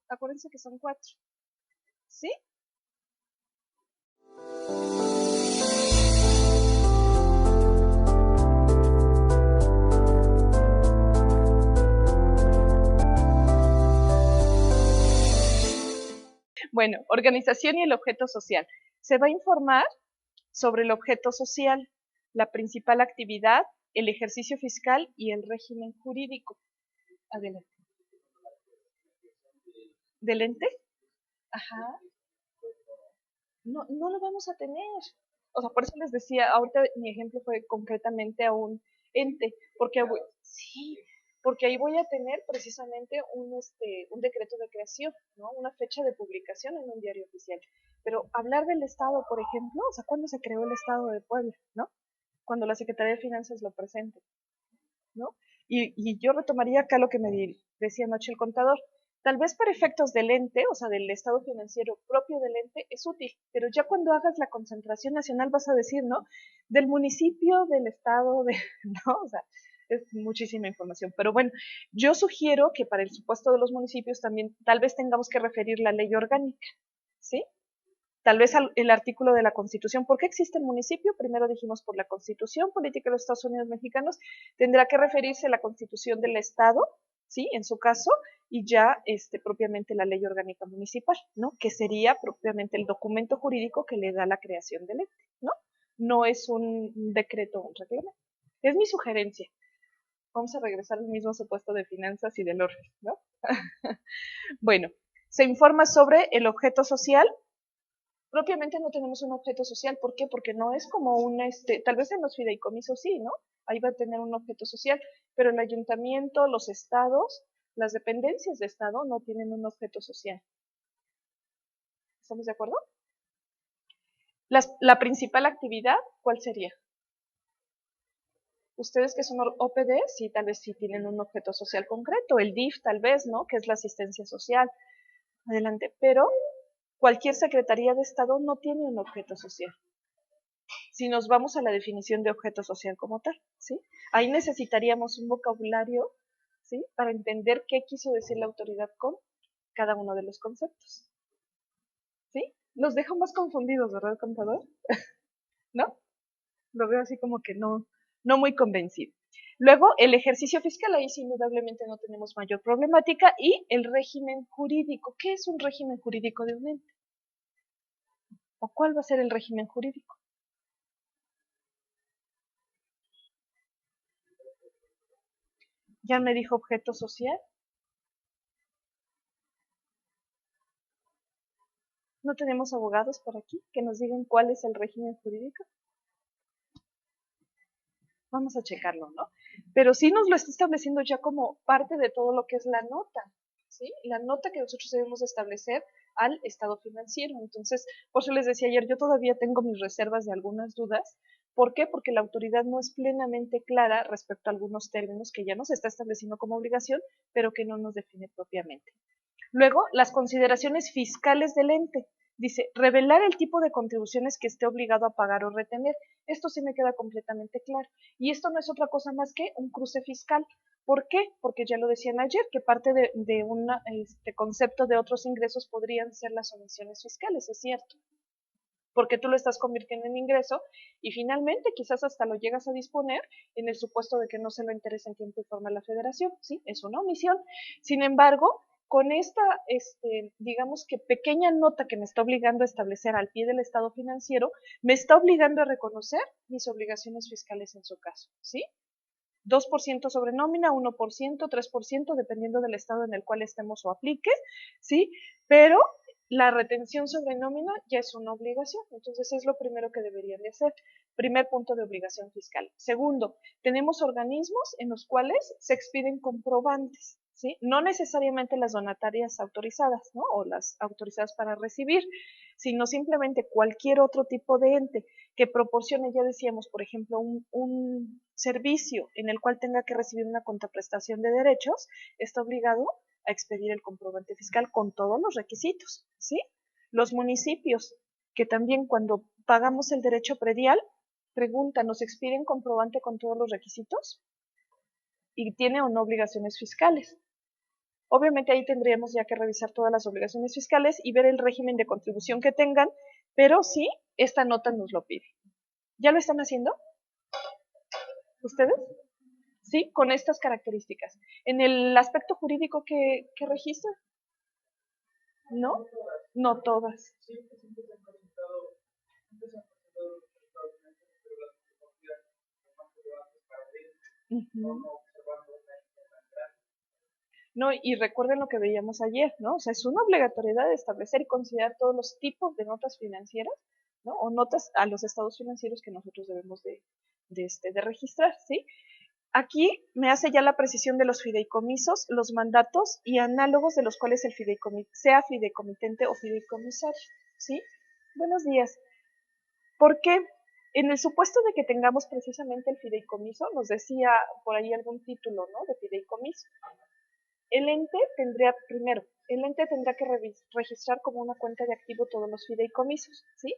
Acuérdense que son 4. ¿Sí? Bueno, organización y el objeto social. Se va a informar sobre el objeto social, la principal actividad, el ejercicio fiscal y el régimen jurídico. Adelante. ¿Del ente? Ajá. No lo vamos a tener. O sea, por eso les decía, ahorita mi ejemplo fue concretamente a un ente, porque sí, porque ahí voy a tener precisamente un decreto de creación, ¿no? Una fecha de publicación en un diario oficial. Pero hablar del Estado, por ejemplo, o sea, ¿cuándo se creó el Estado de Puebla, no? Cuando la Secretaría de Finanzas lo presente, ¿no? Y yo retomaría acá lo que me decía anoche el contador. Tal vez para efectos del ente, o sea, del estado financiero propio del ente, es útil, pero ya cuando hagas la concentración nacional vas a decir, ¿no? Del municipio, del estado, ¿no? O sea, es muchísima información. Pero bueno, yo sugiero que para el supuesto de los municipios también tal vez tengamos que referir la ley orgánica, ¿sí? Tal vez el artículo de la Constitución. ¿Por qué existe el municipio? Primero dijimos por la Constitución Política de los Estados Unidos Mexicanos. Tendrá que referirse a la Constitución del Estado, ¿sí? En su caso, y ya propiamente la Ley Orgánica Municipal, ¿no? Que sería propiamente el documento jurídico que le da la creación del ente, ¿no? No es un decreto o un reglamento. Es mi sugerencia. Vamos a regresar al mismo supuesto de finanzas y del orden, ¿no? Bueno, se informa sobre el objeto social. Propiamente no tenemos un objeto social. ¿Por qué? Porque no es como tal vez en los fideicomisos sí, ¿no? Ahí va a tener un objeto social, pero el ayuntamiento, los estados, las dependencias de estado no tienen un objeto social. ¿Estamos de acuerdo? La principal actividad, ¿cuál sería? Ustedes que son OPD, sí, tal vez sí tienen un objeto social concreto. El DIF tal vez, ¿no? Que es la asistencia social. Adelante. Pero cualquier secretaría de estado no tiene un objeto social. Si nos vamos a la definición de objeto social como tal, ¿sí? Ahí necesitaríamos un vocabulario, ¿sí? Para entender qué quiso decir la autoridad con cada uno de los conceptos, ¿sí? Los dejo más confundidos, ¿verdad, contador? ¿No? Lo veo así como que no muy convencido. Luego, el ejercicio fiscal, ahí sí indudablemente no tenemos mayor problemática, y el régimen jurídico. ¿Qué es un régimen jurídico de un ente? ¿O cuál va a ser el régimen jurídico? Ya me dijo objeto social. ¿No tenemos abogados por aquí que nos digan cuál es el régimen jurídico? Vamos a checarlo, ¿no? Pero sí nos lo está estableciendo ya como parte de todo lo que es la nota, ¿sí? La nota que nosotros debemos establecer al estado financiero. Entonces, por eso les decía ayer, yo todavía tengo mis reservas de algunas dudas. ¿Por qué? Porque la autoridad no es plenamente clara respecto a algunos términos que ya nos está estableciendo como obligación, pero que no nos define propiamente. Luego, las consideraciones fiscales del ente. Dice, revelar el tipo de contribuciones que esté obligado a pagar o retener. Esto sí me queda completamente claro. Y esto no es otra cosa más que un cruce fiscal. ¿Por qué? Porque ya lo decían ayer, que parte de un concepto de otros ingresos podrían ser las omisiones fiscales, es cierto. Porque tú lo estás convirtiendo en ingreso y finalmente quizás hasta lo llegas a disponer en el supuesto de que no se lo interese en tiempo y forma a la federación, ¿sí? Es una omisión. Sin embargo, con esta, digamos que pequeña nota que me está obligando a establecer al pie del estado financiero, me está obligando a reconocer mis obligaciones fiscales en su caso, ¿sí? 2% sobre nómina, 1%, 3%, dependiendo del estado en el cual estemos o aplique, ¿sí? Pero la retención sobre nómina ya es una obligación, entonces es lo primero que deberían de hacer. Primer punto de obligación fiscal. Segundo, tenemos organismos en los cuales se expiden comprobantes, ¿sí? No necesariamente las donatarias autorizadas, ¿no? O las autorizadas para recibir, sino simplemente cualquier otro tipo de ente que proporcione, ya decíamos, por ejemplo, un servicio en el cual tenga que recibir una contraprestación de derechos, está obligado a expedir el comprobante fiscal con todos los requisitos, ¿sí? Los municipios, que también cuando pagamos el derecho predial, pregunta, ¿nos expiden comprobante con todos los requisitos? ¿Y tiene o no obligaciones fiscales? Obviamente ahí tendríamos ya que revisar todas las obligaciones fiscales y ver el régimen de contribución que tengan, pero sí, esta nota nos lo pide. ¿Ya lo están haciendo? ¿Ustedes? Sí, con estas características. En el aspecto jurídico que registra, ¿no? No todas. Ujú. No, y recuerden lo que veíamos ayer, ¿no? O sea, es una obligatoriedad de establecer y considerar todos los tipos de notas financieras, ¿no? O notas a los estados financieros que nosotros debemos de registrar, ¿sí? Aquí me hace ya la precisión de los fideicomisos, los mandatos y análogos de los cuales el sea fideicomitente o fideicomisario, ¿sí? Buenos días. Porque en el supuesto de que tengamos precisamente el fideicomiso, nos decía por ahí algún título, ¿no? De fideicomiso. El ente tendría, primero, el ente tendrá que registrar como una cuenta de activo todos los fideicomisos, ¿sí?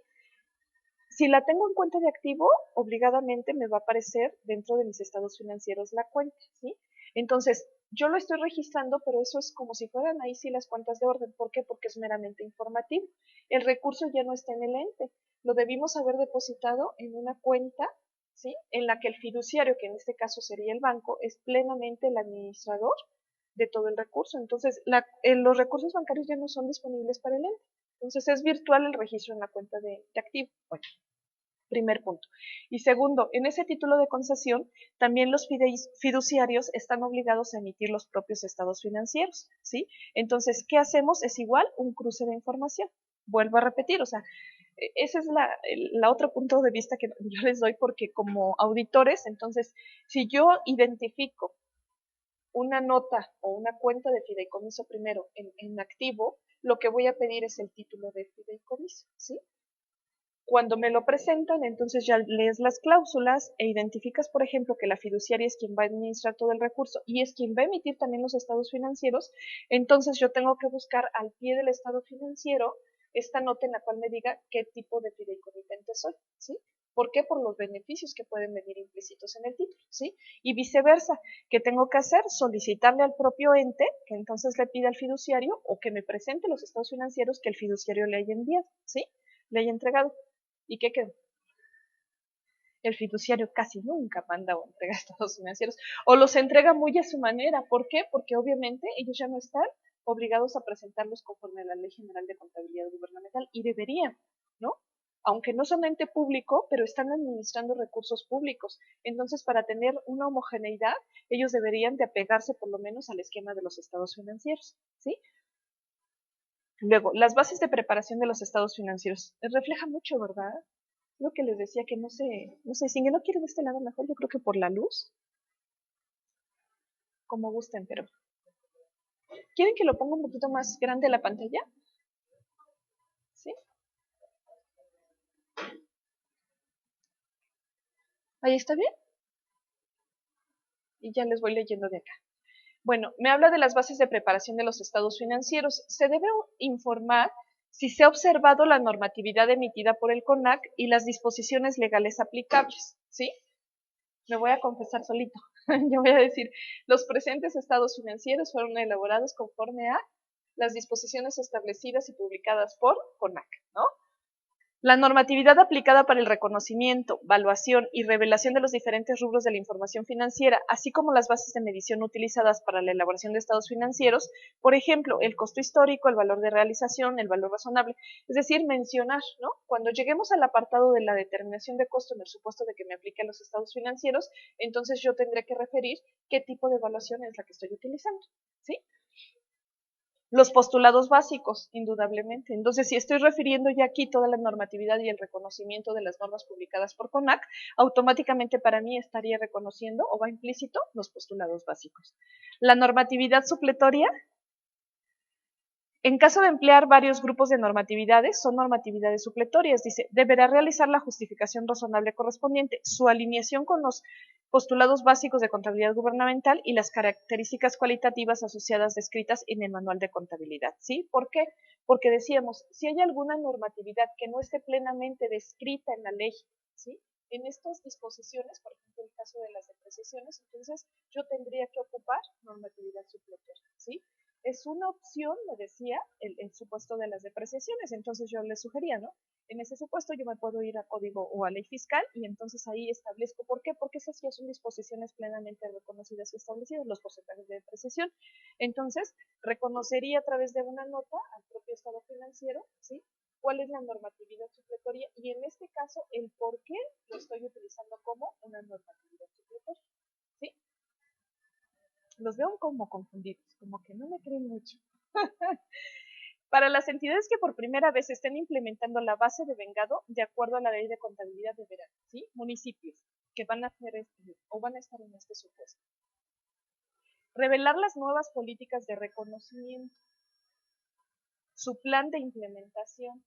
Si la tengo en cuenta de activo, obligadamente me va a aparecer dentro de mis estados financieros la cuenta, ¿sí? Entonces, yo lo estoy registrando, pero eso es como si fueran ahí sí las cuentas de orden. ¿Por qué? Porque es meramente informativo. El recurso ya no está en el ente. Lo debimos haber depositado en una cuenta, ¿sí? En la que el fiduciario, que en este caso sería el banco, es plenamente el administrador de todo el recurso. Entonces, los recursos bancarios ya no son disponibles para el ente. Entonces, es virtual el registro en la cuenta de activo. Bueno, primer punto. Y segundo, en ese título de concesión, también los fiduciarios están obligados a emitir los propios estados financieros, ¿sí? Entonces, ¿qué hacemos? Es igual un cruce de información. Vuelvo a repetir, o sea, ese es la otro punto de vista que yo les doy, porque como auditores, entonces, si yo identifico una nota o una cuenta de fideicomiso primero en activo, lo que voy a pedir es el título de fideicomiso, ¿sí? Cuando me lo presentan, entonces ya lees las cláusulas e identificas, por ejemplo, que la fiduciaria es quien va a administrar todo el recurso y es quien va a emitir también los estados financieros, entonces yo tengo que buscar al pie del estado financiero esta nota en la cual me diga qué tipo de fideicomitente soy, ¿sí? ¿Por qué? Por los beneficios que pueden venir implícitos en el título, ¿sí? Y viceversa, ¿qué tengo que hacer? Solicitarle al propio ente que entonces le pida al fiduciario o que me presente los estados financieros que el fiduciario le haya enviado, ¿sí? Le haya entregado. ¿Y qué quedó? El fiduciario casi nunca manda o entrega estados financieros, o los entrega muy a su manera. ¿Por qué? Porque obviamente ellos ya no están obligados a presentarlos conforme a la Ley General de Contabilidad Gubernamental, y deberían, ¿no? Aunque no son ente público, pero están administrando recursos públicos. Entonces, para tener una homogeneidad, ellos deberían de apegarse por lo menos al esquema de los estados financieros, ¿sí? Luego, las bases de preparación de los estados financieros. Refleja mucho, ¿verdad? Lo que les decía que no se distingue. ¿No quieren de este lado mejor? Yo creo que por la luz, como gusten, pero ¿quieren que lo ponga un poquito más grande la pantalla? ¿Sí? ¿Ahí está bien? Y ya les voy leyendo de acá. Bueno, me habla de las bases de preparación de los estados financieros. Se debe informar si se ha observado la normatividad emitida por el CONAC y las disposiciones legales aplicables, ¿sí? Me voy a confesar solito. Yo voy a decir, los presentes estados financieros fueron elaborados conforme a las disposiciones establecidas y publicadas por CONAC, ¿no? La normatividad aplicada para el reconocimiento, evaluación y revelación de los diferentes rubros de la información financiera, así como las bases de medición utilizadas para la elaboración de estados financieros, por ejemplo, el costo histórico, el valor de realización, el valor razonable, es decir, mencionar, ¿no? Cuando lleguemos al apartado de la determinación de costo en el supuesto de que me apliquen los estados financieros, entonces yo tendré que referir qué tipo de evaluación es la que estoy utilizando, ¿sí? Los postulados básicos, indudablemente. Entonces, si estoy refiriendo ya aquí toda la normatividad y el reconocimiento de las normas publicadas por CONAC, automáticamente para mí estaría reconociendo, o va implícito, los postulados básicos. La normatividad supletoria, en caso de emplear varios grupos de normatividades, son normatividades supletorias. Dice, deberá realizar la justificación razonable correspondiente, su alineación con los postulados básicos de contabilidad gubernamental y las características cualitativas asociadas descritas en el manual de contabilidad. ¿Sí? ¿Por qué? Porque decíamos, si hay alguna normatividad que no esté plenamente descrita en la ley, ¿sí? En estas disposiciones, por ejemplo, el caso de las depreciaciones, entonces yo tendría que ocupar normatividad supletoria, ¿sí? Es una opción, me decía, el supuesto de las depreciaciones. Entonces yo le sugería, ¿no? En ese supuesto yo me puedo ir a código o a ley fiscal y entonces ahí establezco. ¿Por qué? Porque esas ya son disposiciones plenamente reconocidas y establecidas, los porcentajes de depreciación. Entonces, reconocería a través de una nota al propio estado financiero, ¿sí? ¿Cuál es la normatividad supletoria? Y en este caso, el por qué lo estoy utilizando como una normatividad supletoria, ¿sí? Los veo como confundidos, como que no me creen mucho. Para las entidades que por primera vez estén implementando la base de vengado de acuerdo a la ley de contabilidad de verano, ¿sí? Municipios que van a hacer o van a estar en este supuesto. Revelar las nuevas políticas de reconocimiento, su plan de implementación,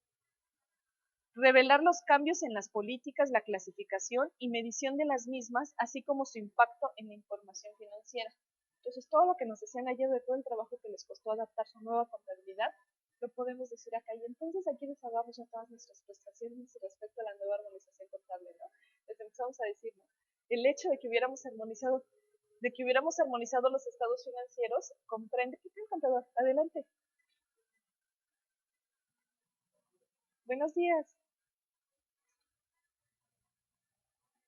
revelar los cambios en las políticas, la clasificación y medición de las mismas, así como su impacto en la información financiera. Entonces, todo lo que nos decían ayer de todo el trabajo que les costó adaptar su nueva contabilidad, lo podemos decir acá. Y entonces aquí desahogamos a todas nuestras frustraciones respecto a la nueva organización contable, ¿no? Les empezamos a decir, ¿no? El hecho de que hubiéramos armonizado los estados financieros, comprende. ¿Qué tiene, contador? Adelante. Buenos días.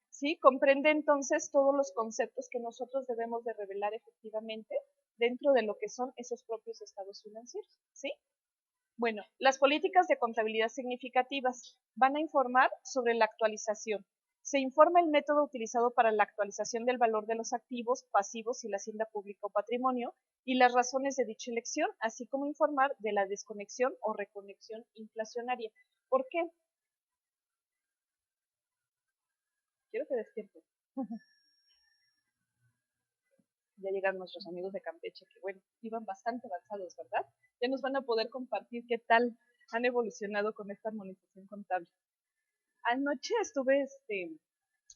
¿Sí? Comprende entonces todos los conceptos que nosotros debemos de revelar efectivamente dentro de lo que son esos propios estados financieros, ¿sí? Bueno, las políticas de contabilidad significativas van a informar sobre la actualización. Se informa el método utilizado para la actualización del valor de los activos, pasivos y la hacienda pública o patrimonio y las razones de dicha elección, así como informar de la desconexión o reconexión inflacionaria. ¿Por qué? Quiero que despierten. Ya llegaron nuestros amigos de Campeche, que bueno, iban bastante avanzados, ¿verdad? Ya nos van a poder compartir qué tal han evolucionado con esta armonización contable. Anoche estuve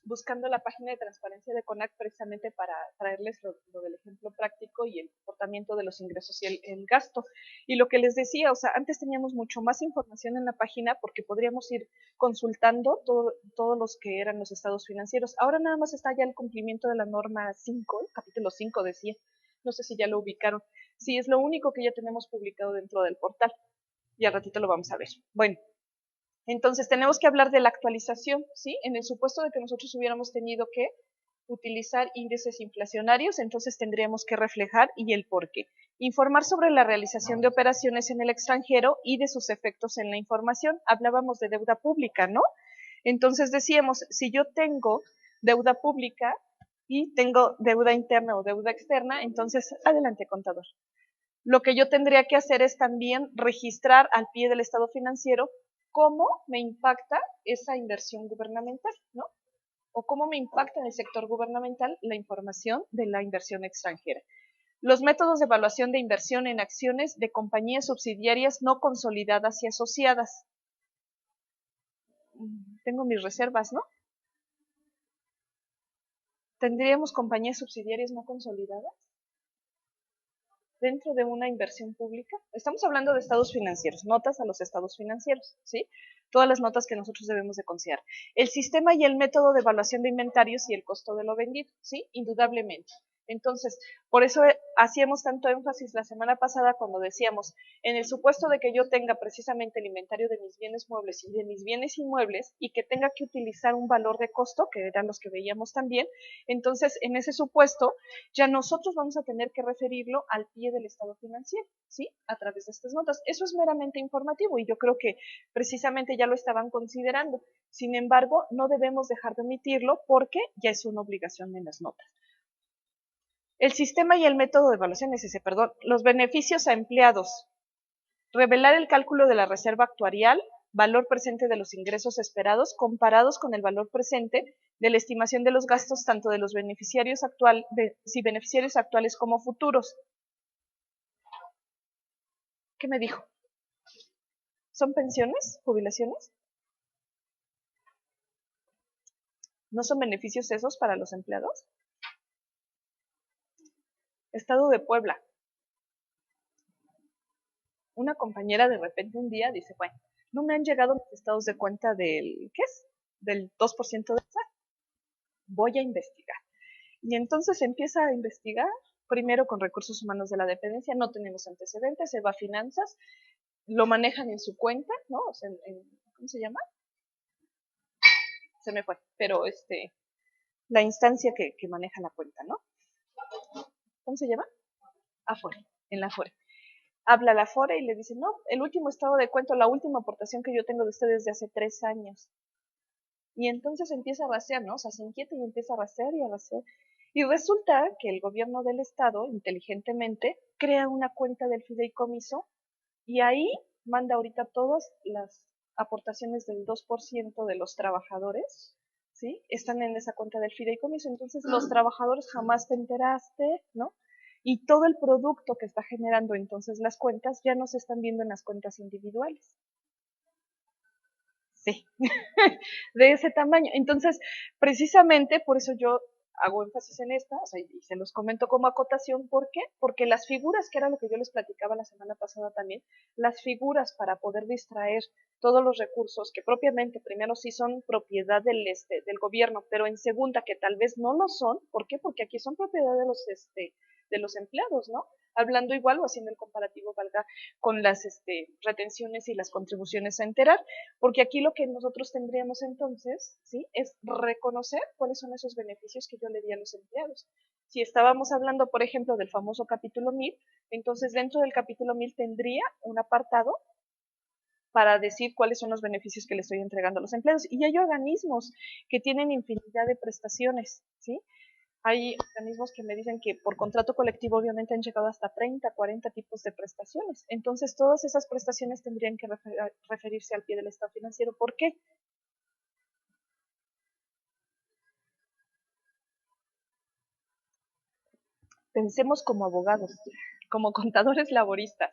buscando la página de transparencia de CONAC precisamente para traerles lo del ejemplo práctico y el comportamiento de los ingresos y el gasto. Y lo que les decía, o sea, antes teníamos mucho más información en la página porque podríamos ir consultando todos los que eran los estados financieros. Ahora nada más está ya el cumplimiento de la norma 5, el capítulo 5 decía. No sé si ya lo ubicaron. Sí, es lo único que ya tenemos publicado dentro del portal. Y al ratito lo vamos a ver. Bueno. Entonces, tenemos que hablar de la actualización, ¿sí? En el supuesto de que nosotros hubiéramos tenido que utilizar índices inflacionarios, entonces tendríamos que reflejar y el por qué. Informar sobre la realización de operaciones en el extranjero y de sus efectos en la información. Hablábamos de deuda pública, ¿no? Entonces decíamos, si yo tengo deuda pública y tengo deuda interna o deuda externa, entonces, adelante, contador. Lo que yo tendría que hacer es también registrar al pie del estado financiero cómo me impacta esa inversión gubernamental, ¿no? O cómo me impacta en el sector gubernamental la información de la inversión extranjera. Los métodos de evaluación de inversión en acciones de compañías subsidiarias no consolidadas y asociadas. Tengo mis reservas, ¿no? ¿Tendríamos compañías subsidiarias no consolidadas dentro de una inversión pública? Estamos hablando de estados financieros, notas a los estados financieros, ¿sí? Todas las notas que nosotros debemos de considerar. El sistema y el método de evaluación de inventarios y el costo de lo vendido, ¿sí? Indudablemente. Entonces, por eso hacíamos tanto énfasis la semana pasada cuando decíamos, en el supuesto de que yo tenga precisamente el inventario de mis bienes muebles y de mis bienes inmuebles y que tenga que utilizar un valor de costo, que eran los que veíamos también, entonces en ese supuesto ya nosotros vamos a tener que referirlo al pie del estado financiero, ¿sí? A través de estas notas. Eso es meramente informativo y yo creo que precisamente ya lo estaban considerando. Sin embargo, no debemos dejar de omitirlo porque ya es una obligación en las notas. El sistema y el método de evaluación es ese, perdón. Los beneficios a empleados. Revelar el cálculo de la reserva actuarial, valor presente de los ingresos esperados, comparados con el valor presente de la estimación de los gastos tanto de los beneficiarios beneficiarios actuales como futuros. ¿Qué me dijo? ¿Son pensiones? ¿Jubilaciones? ¿No son beneficios esos para los empleados? Estado de Puebla. Una compañera de repente un día dice, bueno, no me han llegado mis estados de cuenta del, ¿qué es? Del 2% de SAT. Voy a investigar. Y entonces empieza a investigar, primero con recursos humanos de la dependencia, no tenemos antecedentes, se va a finanzas, lo manejan en su cuenta, ¿no? O sea, ¿cómo se llama? Se me fue, pero la instancia que maneja la cuenta, ¿no? ¿Cómo se llama? Afore, en la Afore. Habla la Afore y le dice, no, el último estado de cuenta, la última aportación que yo tengo de ustedes de hace 3 años. Y entonces empieza a rastrear, ¿no? O sea, se inquieta y empieza a rastrear y a rastrear. Y resulta que el gobierno del estado, inteligentemente, crea una cuenta del fideicomiso y ahí manda ahorita todas las aportaciones del 2% de los trabajadores, ¿sí? Están en esa cuenta del fideicomiso. Entonces los trabajadores jamás te enteraste, ¿no? Y todo el producto que está generando entonces las cuentas ya no se están viendo en las cuentas individuales. Sí, de ese tamaño. Entonces, precisamente por eso yo hago énfasis en esta, o sea, y se los comento como acotación, ¿por qué? Porque las figuras, que era lo que yo les platicaba la semana pasada también, las figuras para poder distraer todos los recursos que propiamente, primero sí son propiedad del gobierno, pero en segunda que tal vez no lo son, ¿por qué? Porque aquí son propiedad de los empleados, ¿no? Hablando igual o haciendo el comparativo, valga, con las retenciones y las contribuciones a enterar, porque aquí lo que nosotros tendríamos entonces, ¿sí? Es reconocer cuáles son esos beneficios que yo le di a los empleados. Si estábamos hablando, por ejemplo, del famoso capítulo 1000, entonces dentro del capítulo 1000 tendría un apartado para decir cuáles son los beneficios que le estoy entregando a los empleados. Y hay organismos que tienen infinidad de prestaciones, ¿sí? Hay organismos que me dicen que por contrato colectivo obviamente han llegado hasta 30, 40 tipos de prestaciones. Entonces, todas esas prestaciones tendrían que referirse al pie del estado financiero. ¿Por qué? Pensemos como abogados, como contadores laboristas.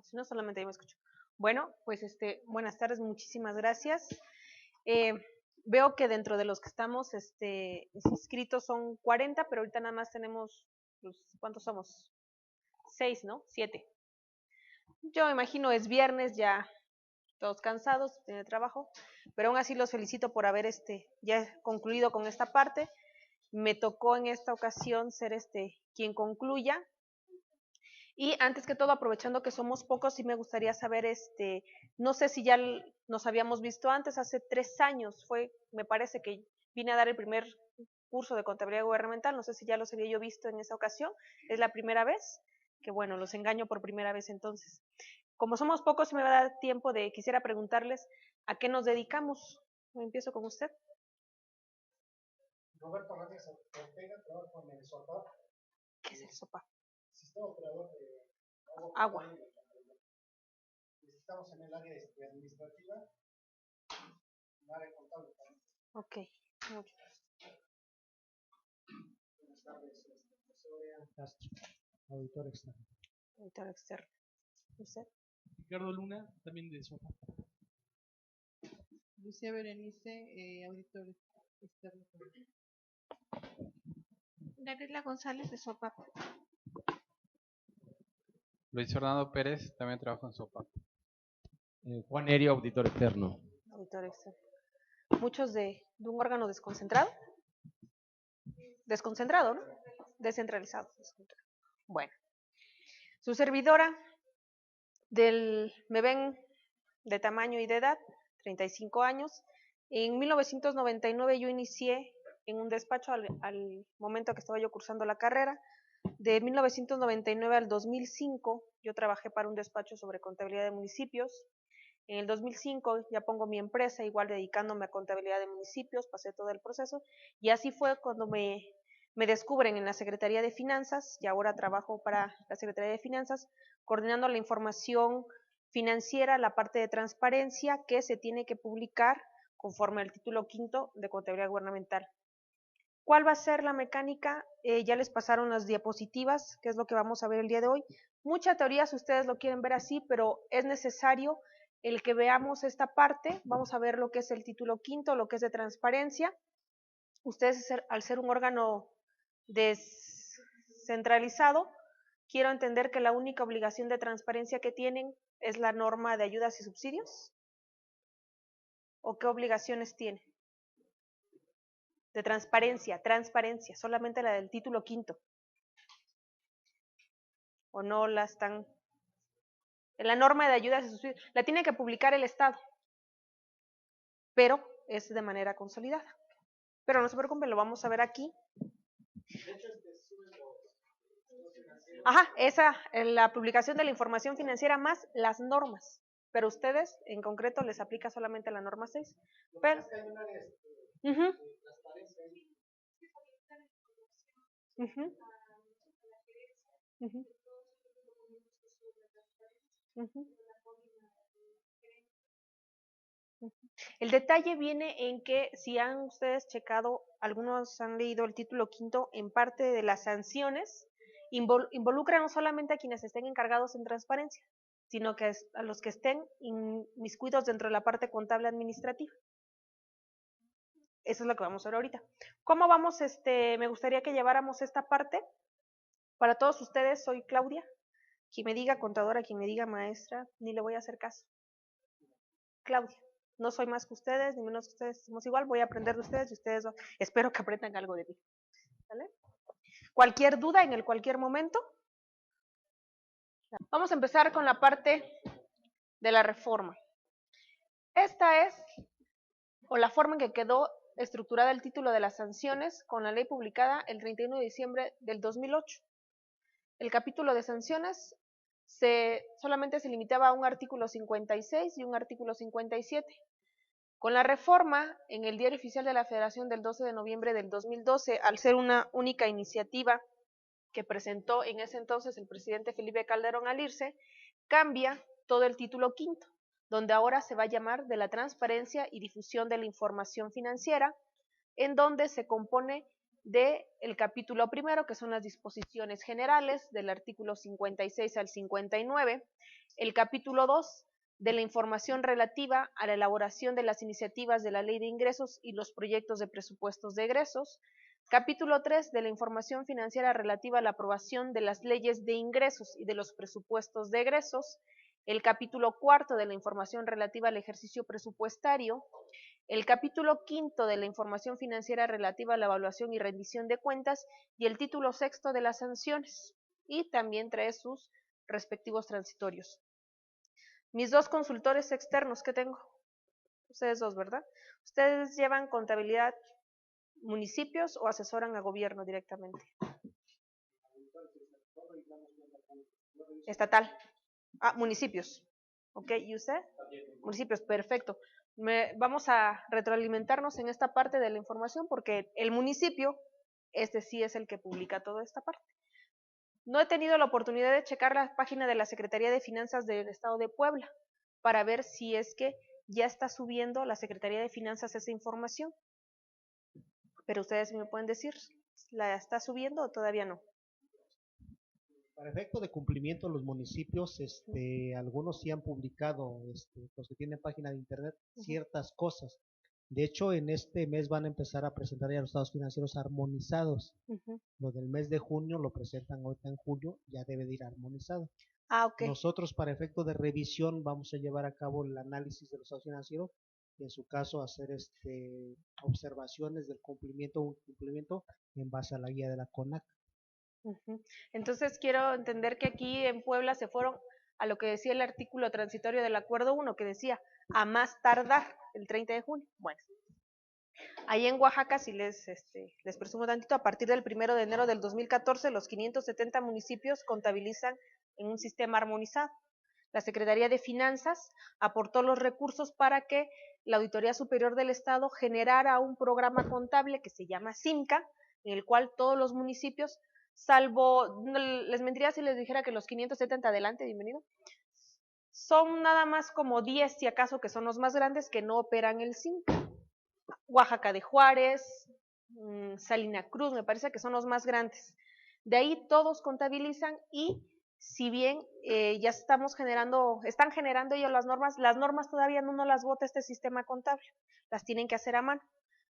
Si no, solamente yo me escucho. Bueno, pues buenas tardes, muchísimas gracias. Veo que dentro de los que estamos inscritos son 40, pero ahorita nada más tenemos, pues, ¿cuántos somos? 6, ¿no? 7. Yo imagino es viernes, ya todos cansados de trabajo, pero aún así los felicito por haber ya concluido con esta parte. Me tocó en esta ocasión ser quien concluya. Y antes que todo, aprovechando que somos pocos, sí me gustaría saber, no sé si ya nos habíamos visto antes, hace 3 años me parece que vine a dar el primer curso de contabilidad gubernamental, no sé si ya los había yo visto en esa ocasión, es la primera vez, que bueno, los engaño por primera vez entonces. Como somos pocos, sí me va a dar tiempo quisiera preguntarles a qué nos dedicamos. Empiezo con usted. Roberto Rodríguez Ortega, trabajo en el SOPAP. ¿Qué es el SOPAP? Sistema operador de agua. Estamos en el área administrativa, en el área contable también. Ok, muchas gracias. Buenas tardes, profesora Castro, auditor externo. Auditor externo. ¿Usted? Ricardo Luna, también de SOPA. Lucía Berenice, auditor externo. Gabriela González de SOPAP. Luis Fernando Pérez, también trabajo en SOPAP. Juan Erio, auditor externo. Auditor externo. ¿Muchos de un órgano desconcentrado? Desconcentrado, ¿no? Descentralizado. Bueno. Su servidora me ven de tamaño y de edad, 35 años. En 1999 yo inicié en un despacho al momento que estaba yo cursando la carrera. De 1999 al 2005 yo trabajé para un despacho sobre contabilidad de municipios. En el 2005 ya pongo mi empresa, igual dedicándome a contabilidad de municipios, pasé todo el proceso, y así fue cuando me descubren en la Secretaría de Finanzas, y ahora trabajo para la Secretaría de Finanzas, coordinando la información financiera, la parte de transparencia que se tiene que publicar conforme al título quinto de contabilidad gubernamental. ¿Cuál va a ser la mecánica? Ya les pasaron las diapositivas, que es lo que vamos a ver el día de hoy. Mucha teoría, si ustedes lo quieren ver así, pero es necesario el que veamos esta parte. Vamos a ver lo que es el título quinto, lo que es de transparencia. Ustedes, al ser un órgano descentralizado, quiero entender que la única obligación de transparencia que tienen es la norma de ayudas y subsidios. ¿O qué obligaciones tiene? De transparencia, solamente la del título quinto. ¿O no la están? En la norma de ayudas y subsidios, la tiene que publicar el Estado, pero es de manera consolidada. Pero no se preocupen, lo vamos a ver aquí. Ajá, la publicación de la información financiera más las normas, pero ustedes en concreto les aplica solamente la norma 6. Pero, el detalle viene en que si han ustedes checado, algunos han leído el título quinto, en parte de las sanciones, involucra no solamente a quienes estén encargados en transparencia, sino que a los que estén inmiscuidos dentro de la parte contable administrativa. Eso es lo que vamos a ver ahorita. ¿Cómo vamos? Me gustaría que lleváramos esta parte. Para todos ustedes, soy Claudia. Quien me diga contadora, quien me diga maestra, ni le voy a hacer caso. Claudia. No soy más que ustedes, ni menos que ustedes, somos igual, voy a aprender de ustedes y ustedes espero que aprendan algo de mí. ¿Vale? Cualquier duda en cualquier momento. Vamos a empezar con la parte de la reforma. Esta es, o la forma en que quedó estructurada el título de las sanciones con la ley publicada el 31 de diciembre del 2008. El capítulo de sanciones solamente se limitaba a un artículo 56 y un artículo 57. Con la reforma en el Diario Oficial de la Federación del 12 de noviembre del 2012, al ser una única iniciativa que presentó en ese entonces el presidente Felipe Calderón al irse, cambia todo el título quinto, donde ahora se va a llamar de la transparencia y difusión de la información financiera, en donde se compone del capítulo primero, que son las disposiciones generales, del artículo 56 al 59, el capítulo 2, de la información relativa a la elaboración de las iniciativas de la Ley de Ingresos y los proyectos de presupuestos de egresos, capítulo 3, de la información financiera relativa a la aprobación de las leyes de ingresos y de los presupuestos de egresos, el capítulo 4 de la información relativa al ejercicio presupuestario, el capítulo 5 de la información financiera relativa a la evaluación y rendición de cuentas y el título 6 de las sanciones, y también trae sus respectivos transitorios. Mis dos consultores externos que tengo, ustedes dos, ¿verdad? ¿Ustedes llevan contabilidad municipios o asesoran a gobierno directamente? Estatal. Municipios. ¿Ok? ¿Y usted? Municipios, perfecto. Vamos a retroalimentarnos en esta parte de la información porque el municipio, sí es el que publica toda esta parte. No he tenido la oportunidad de checar la página de la Secretaría de Finanzas del Estado de Puebla para ver si es que ya está subiendo la Secretaría de Finanzas esa información. Pero ustedes me pueden decir, ¿la está subiendo o todavía no? Para efecto de cumplimiento, los municipios, algunos sí han publicado, los que tienen página de internet, ciertas cosas. De hecho, en este mes van a empezar a presentar ya los estados financieros armonizados. Lo del mes de junio lo presentan ahorita en julio, ya debe de ir armonizado. Ok. Nosotros, para efecto de revisión, vamos a llevar a cabo el análisis de los estados financieros y en su caso hacer observaciones del cumplimiento o incumplimiento en base a la guía de la CONAC. Entonces quiero entender que aquí en Puebla se fueron a lo que decía el artículo transitorio del acuerdo 1, que decía a más tardar el 30 de junio. Bueno, ahí en Oaxaca, si les presumo tantito, a partir del 1 de enero del 2014, los 570 municipios contabilizan en un sistema armonizado. la Secretaría de Finanzas aportó los recursos para que la Auditoría Superior del Estado generara un programa contable que se llama SIMCA, en el cual todos los municipios, salvo, les mentiría si les dijera que los 570, adelante, bienvenido, son nada más como 10, si acaso, que son los más grandes que no operan el SIMCA. Oaxaca de Juárez, Salina Cruz, me parece que son los más grandes. De ahí todos contabilizan y si bien ya están generando ellos las normas todavía no las vota este sistema contable, las tienen que hacer a mano.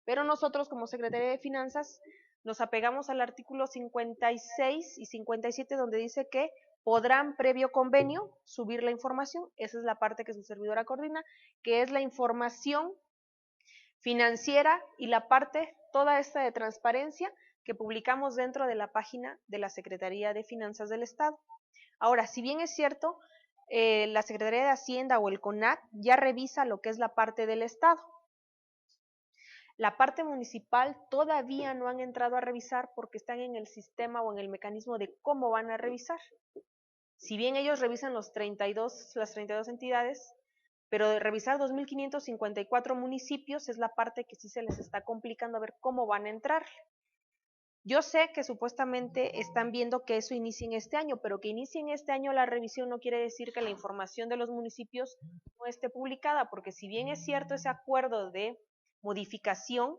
Pero nosotros como Secretaría de Finanzas nos apegamos al artículo 56 y 57 donde dice que podrán previo convenio subir la información, esa es la parte que su servidora coordina, que es la información financiera y la parte, toda esta de transparencia que publicamos dentro de la página de la Secretaría de Finanzas del Estado. Ahora, si bien es cierto, la Secretaría de Hacienda o el CONAC ya revisa lo que es la parte del Estado. La parte municipal todavía no han entrado a revisar porque están en el sistema o en el mecanismo de cómo van a revisar. Si bien ellos revisan las 32 entidades, pero de revisar 2.554 municipios es la parte que sí se les está complicando a ver cómo van a entrar. Yo sé que supuestamente están viendo que eso inicie en este año, pero que inicie en este año la revisión no quiere decir que la información de los municipios no esté publicada, porque si bien es cierto ese acuerdo de modificación,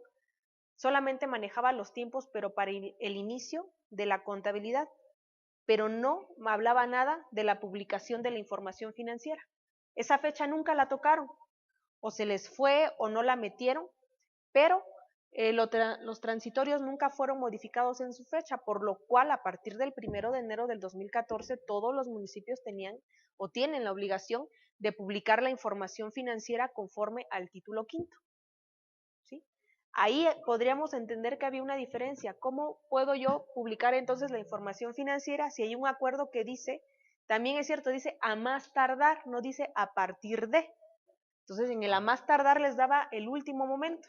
solamente manejaba los tiempos, pero para el inicio de la contabilidad, pero no hablaba nada de la publicación de la información financiera. Esa fecha nunca la tocaron, o se les fue o no la metieron, pero los transitorios nunca fueron modificados en su fecha, por lo cual a partir del 1 de enero del 2014 todos los municipios tenían o tienen la obligación de publicar la información financiera conforme al título quinto. ¿Sí? Ahí podríamos entender que había una diferencia. ¿Cómo puedo yo publicar entonces la información financiera si hay un acuerdo que dice, también es cierto, dice a más tardar, no dice a partir de? Entonces en el a más tardar les daba el último momento.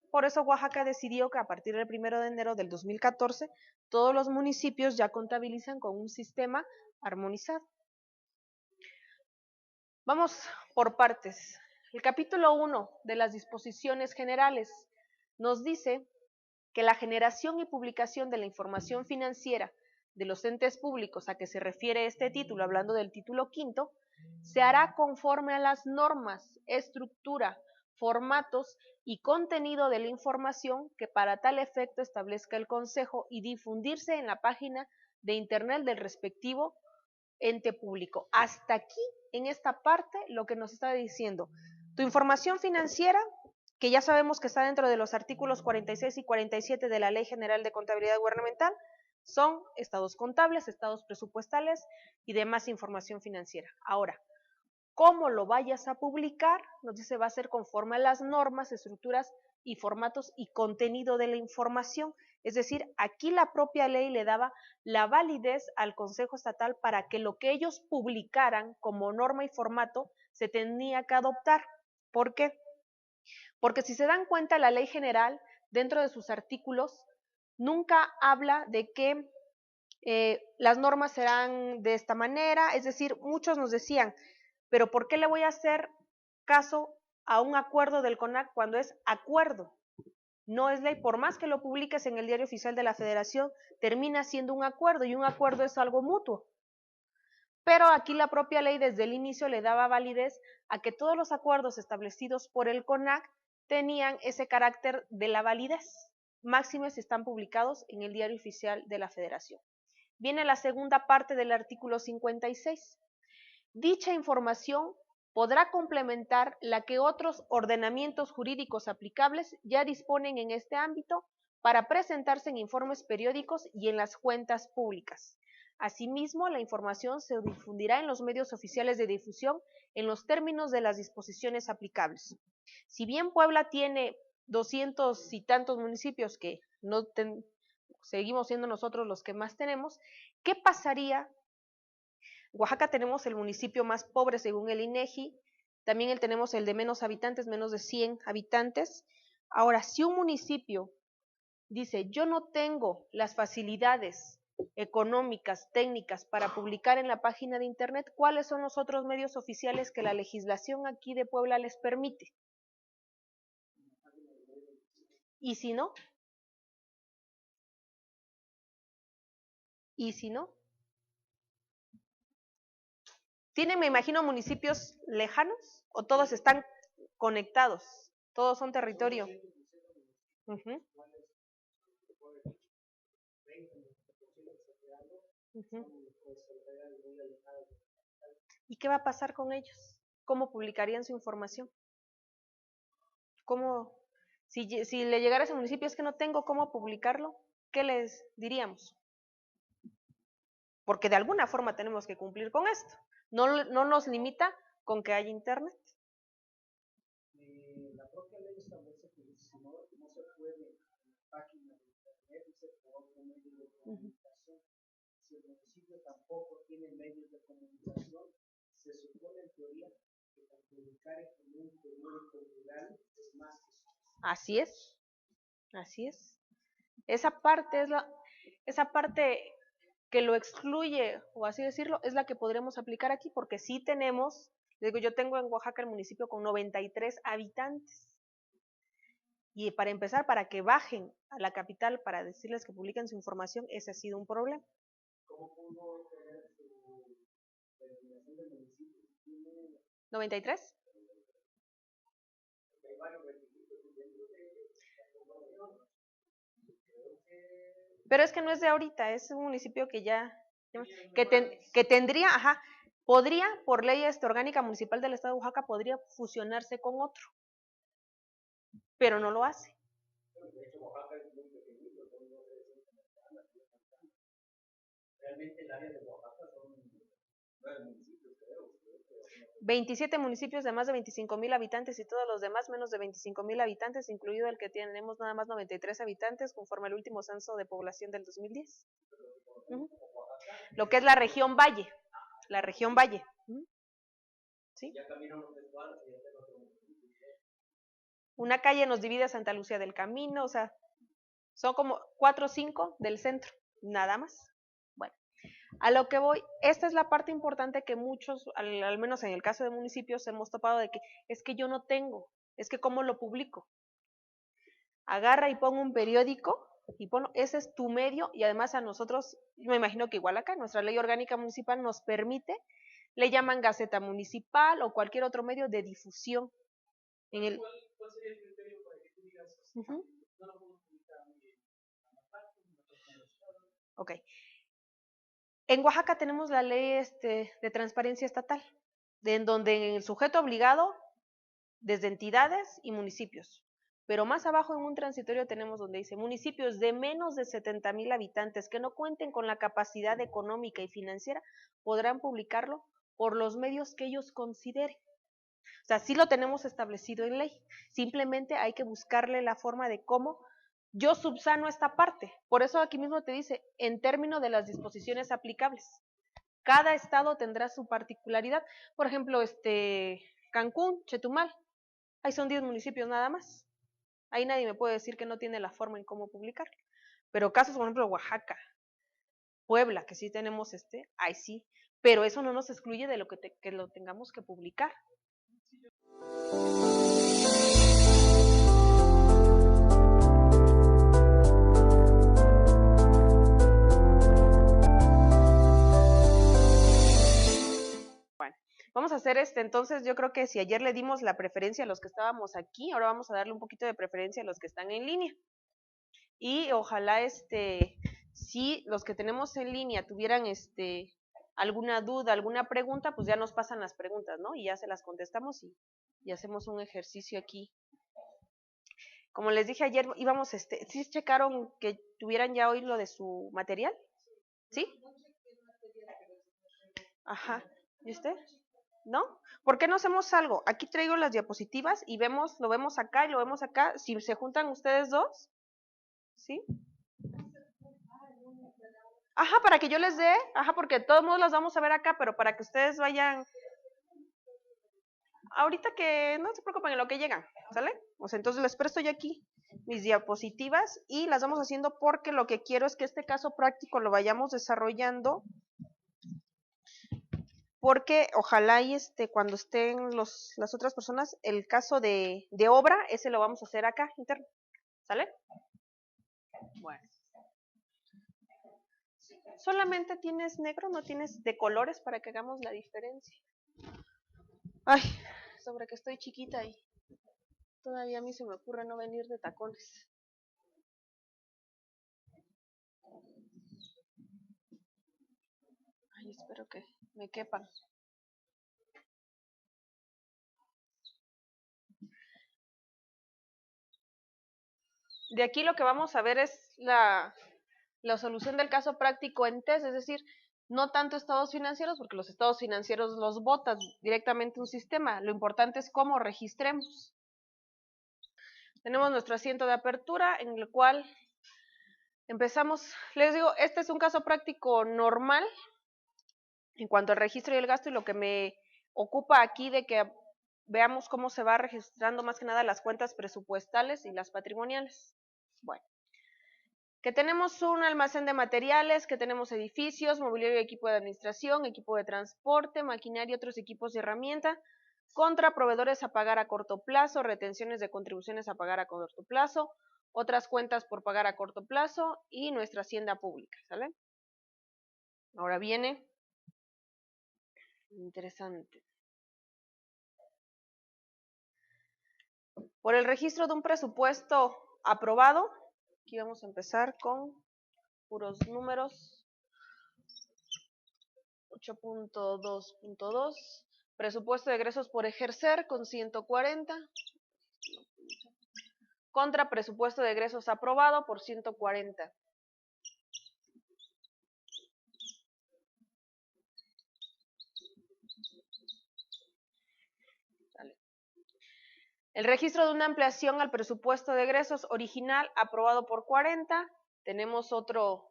Por eso Oaxaca decidió que a partir del 1 de enero del 2014 todos los municipios ya contabilizan con un sistema armonizado. Vamos por partes. El capítulo 1 de las disposiciones generales nos dice que la generación y publicación de la información financiera de los entes públicos a que se refiere este título, hablando del título quinto, se hará conforme a las normas, estructura, formatos y contenido de la información que para tal efecto establezca el Consejo y difundirse en la página de internet del respectivo ente público. Hasta aquí, en esta parte, lo que nos está diciendo. Tu información financiera, que ya sabemos que está dentro de los artículos 46 y 47 de la Ley General de Contabilidad Gubernamental, son estados contables, estados presupuestales y demás información financiera. Ahora, cómo lo vayas a publicar, nos dice va a ser conforme a las normas, estructuras y formatos y contenido de la información. Es decir, aquí la propia ley le daba la validez al Consejo Estatal para que lo que ellos publicaran como norma y formato se tenía que adoptar. ¿Por qué? Porque si se dan cuenta, la ley general, dentro de sus artículos, nunca habla de que las normas serán de esta manera. Es decir, muchos nos decían, pero ¿por qué le voy a hacer caso a un acuerdo del CONAC cuando es acuerdo? No es ley, por más que lo publiques en el Diario Oficial de la Federación, termina siendo un acuerdo y un acuerdo es algo mutuo. Pero aquí la propia ley desde el inicio le daba validez a que todos los acuerdos establecidos por el CONAC tenían ese carácter de la validez, máxime si están publicados en el Diario Oficial de la Federación. Viene la segunda parte del artículo 56. Dicha información podrá complementar la que otros ordenamientos jurídicos aplicables ya disponen en este ámbito para presentarse en informes periódicos y en las cuentas públicas. Asimismo, la información se difundirá en los medios oficiales de difusión en los términos de las disposiciones aplicables. Si bien Puebla tiene 200 y tantos municipios que no seguimos siendo nosotros los que más tenemos, ¿qué pasaría? Oaxaca tenemos el municipio más pobre según el INEGI, también tenemos el de menos habitantes, menos de 100 habitantes. Ahora, si un municipio dice, yo no tengo las facilidades económicas, técnicas para publicar en la página de internet, ¿cuáles son los otros medios oficiales que la legislación aquí de Puebla les permite? ¿Y si no? ¿Y si no? ¿Tienen, me imagino, municipios lejanos o todos están conectados? Todos son territorio. Uh-huh. Uh-huh. ¿Y qué va a pasar con ellos? ¿Cómo publicarían su información? ¿Cómo, si le llegara a ese municipio es que no tengo cómo publicarlo, ¿qué les diríamos? Porque de alguna forma tenemos que cumplir con esto. No nos limita con que haya internet. La propia ley establece que si no se puede en la página de internet, dice por otro medio de comunicación. Si el municipio tampoco tiene medios de comunicación, se supone en teoría que para publicar en un periódico rural es más que suficiente. Así es, así es. Esa parte que lo excluye, o así decirlo, es la que podremos aplicar aquí, porque sí tenemos, digo, yo tengo en Oaxaca el municipio con 93 habitantes. Y para empezar, para que bajen a la capital para decirles que publiquen su información, ese ha sido un problema. ¿Cómo pudo tener su denominación de municipio? ¿93? Pero es que no es de ahorita, es un municipio que ya, que tendría, podría, por ley orgánica municipal del estado de Oaxaca, podría fusionarse con otro, pero no lo hace. Realmente el área de Oaxaca son 9 municipios, creo. 27 municipios de más de 25,000 habitantes y todos los demás menos de 25,000 habitantes, incluido el que tenemos nada más 93 habitantes, conforme al último censo de población del 2010. Lo que es la región Valle. La región Valle. ¿Sí? Una calle nos divide a Santa Lucía del Camino, o sea, son como 4 o 5 del centro, nada más. Bueno, a lo que voy, esta es la parte importante que muchos, al menos en el caso de municipios, hemos topado de que es que yo no tengo, es que ¿cómo lo publico? Agarra y pongo un periódico y ponlo, ese es tu medio, y además a nosotros, me imagino que igual acá, nuestra ley orgánica municipal nos permite, le llaman Gaceta Municipal o cualquier otro medio de difusión. En el... ¿Cuál sería el criterio para que tú digas, no lo puedo publicar a la página, en la página del Estado? Ok. En Oaxaca tenemos la ley de transparencia estatal, en donde en el sujeto obligado, desde entidades y municipios. Pero más abajo en un transitorio tenemos donde dice municipios de menos de 70,000 habitantes que no cuenten con la capacidad económica y financiera podrán publicarlo por los medios que ellos consideren. O sea, sí lo tenemos establecido en ley. Simplemente hay que buscarle la forma de cómo yo subsano esta parte. Por eso aquí mismo te dice, en términos de las disposiciones aplicables. Cada estado tendrá su particularidad. Por ejemplo, Cancún, Chetumal, ahí son 10 municipios nada más. Ahí nadie me puede decir que no tiene la forma en cómo publicar. Pero casos, por ejemplo, Oaxaca, Puebla, que sí tenemos ahí sí. Pero eso no nos excluye de lo que lo tengamos que publicar. Bueno, vamos a hacer entonces yo creo que si ayer le dimos la preferencia a los que estábamos aquí, ahora vamos a darle un poquito de preferencia a los que están en línea. Y ojalá si los que tenemos en línea tuvieran alguna duda, alguna pregunta, pues ya nos pasan las preguntas, ¿no? Y ya se las contestamos y hacemos un ejercicio aquí. Como les dije ayer, íbamos, ¿sí checaron que tuvieran ya hoy lo de su material? ¿Sí? Ajá. ¿Y usted? ¿No? ¿Por qué no hacemos algo? Aquí traigo las diapositivas y lo vemos acá y lo vemos acá. Si se juntan ustedes dos, ¿sí? Ajá, para que yo les dé, porque de todos modos las vamos a ver acá, pero para que ustedes vayan, ahorita que no se preocupen en lo que llegan, ¿sale? O sea, entonces les presto yo aquí mis diapositivas y las vamos haciendo porque lo que quiero es que este caso práctico lo vayamos desarrollando, porque ojalá y cuando estén las otras personas, el caso de obra, ese lo vamos a hacer acá, interno, ¿sale? Bueno. ¿Solamente tienes negro, no tienes de colores para que hagamos la diferencia? Ay, sobre que estoy chiquita y todavía a mí se me ocurre no venir de tacones. Ay, espero que me quepan. De aquí lo que vamos a ver es la solución del caso práctico en test, es decir, no tanto estados financieros, porque los estados financieros los botas directamente un sistema. Lo importante es cómo registremos. Tenemos nuestro asiento de apertura en el cual empezamos. Les digo, este es un caso práctico normal en cuanto al registro y el gasto, y lo que me ocupa aquí de que veamos cómo se va registrando más que nada las cuentas presupuestales y las patrimoniales. Bueno, que tenemos un almacén de materiales, que tenemos edificios, mobiliario y equipo de administración, equipo de transporte, maquinaria y otros equipos y herramienta, contra proveedores a pagar a corto plazo, retenciones de contribuciones a pagar a corto plazo, otras cuentas por pagar a corto plazo y nuestra hacienda pública, ¿sale? Ahora viene interesante. Por el registro de un presupuesto aprobado, aquí vamos a empezar con puros números. 8.2.2, presupuesto de egresos por ejercer con 140, contra presupuesto de egresos aprobado por 140. El registro de una ampliación al presupuesto de egresos original aprobado por 40, tenemos otro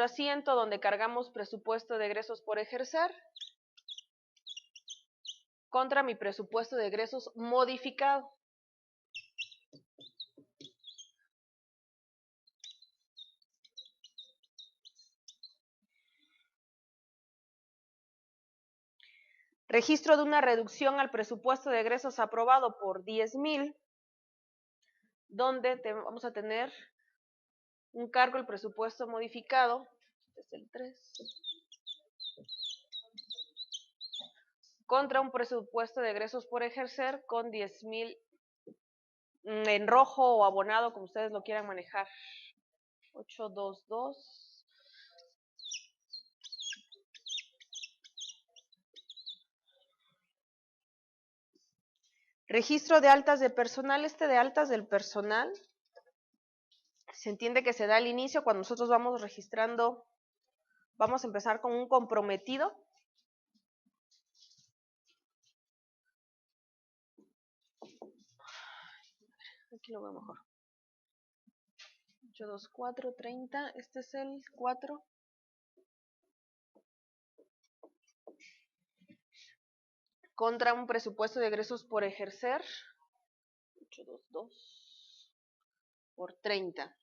asiento donde cargamos presupuesto de egresos por ejercer contra mi presupuesto de egresos modificado. Registro de una reducción al presupuesto de egresos aprobado por 10,000, donde vamos a tener un cargo el presupuesto modificado, este es el 3, contra un presupuesto de egresos por ejercer con 10,000 en rojo o abonado, como ustedes lo quieran manejar. 822. Registro de altas de personal. De altas del personal se entiende que se da al inicio cuando nosotros vamos registrando. Vamos a empezar con un comprometido. Aquí lo veo mejor. 824, 30. Este es el 4. Contra un presupuesto de egresos por ejercer. 822 por 30.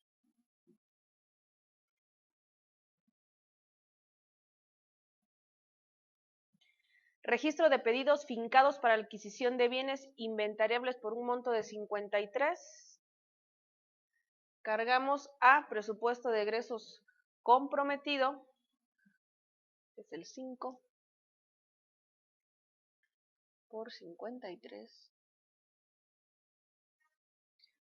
Registro de pedidos fincados para adquisición de bienes inventariables por un monto de 53. Cargamos a presupuesto de egresos comprometido, que es el 5, por 53.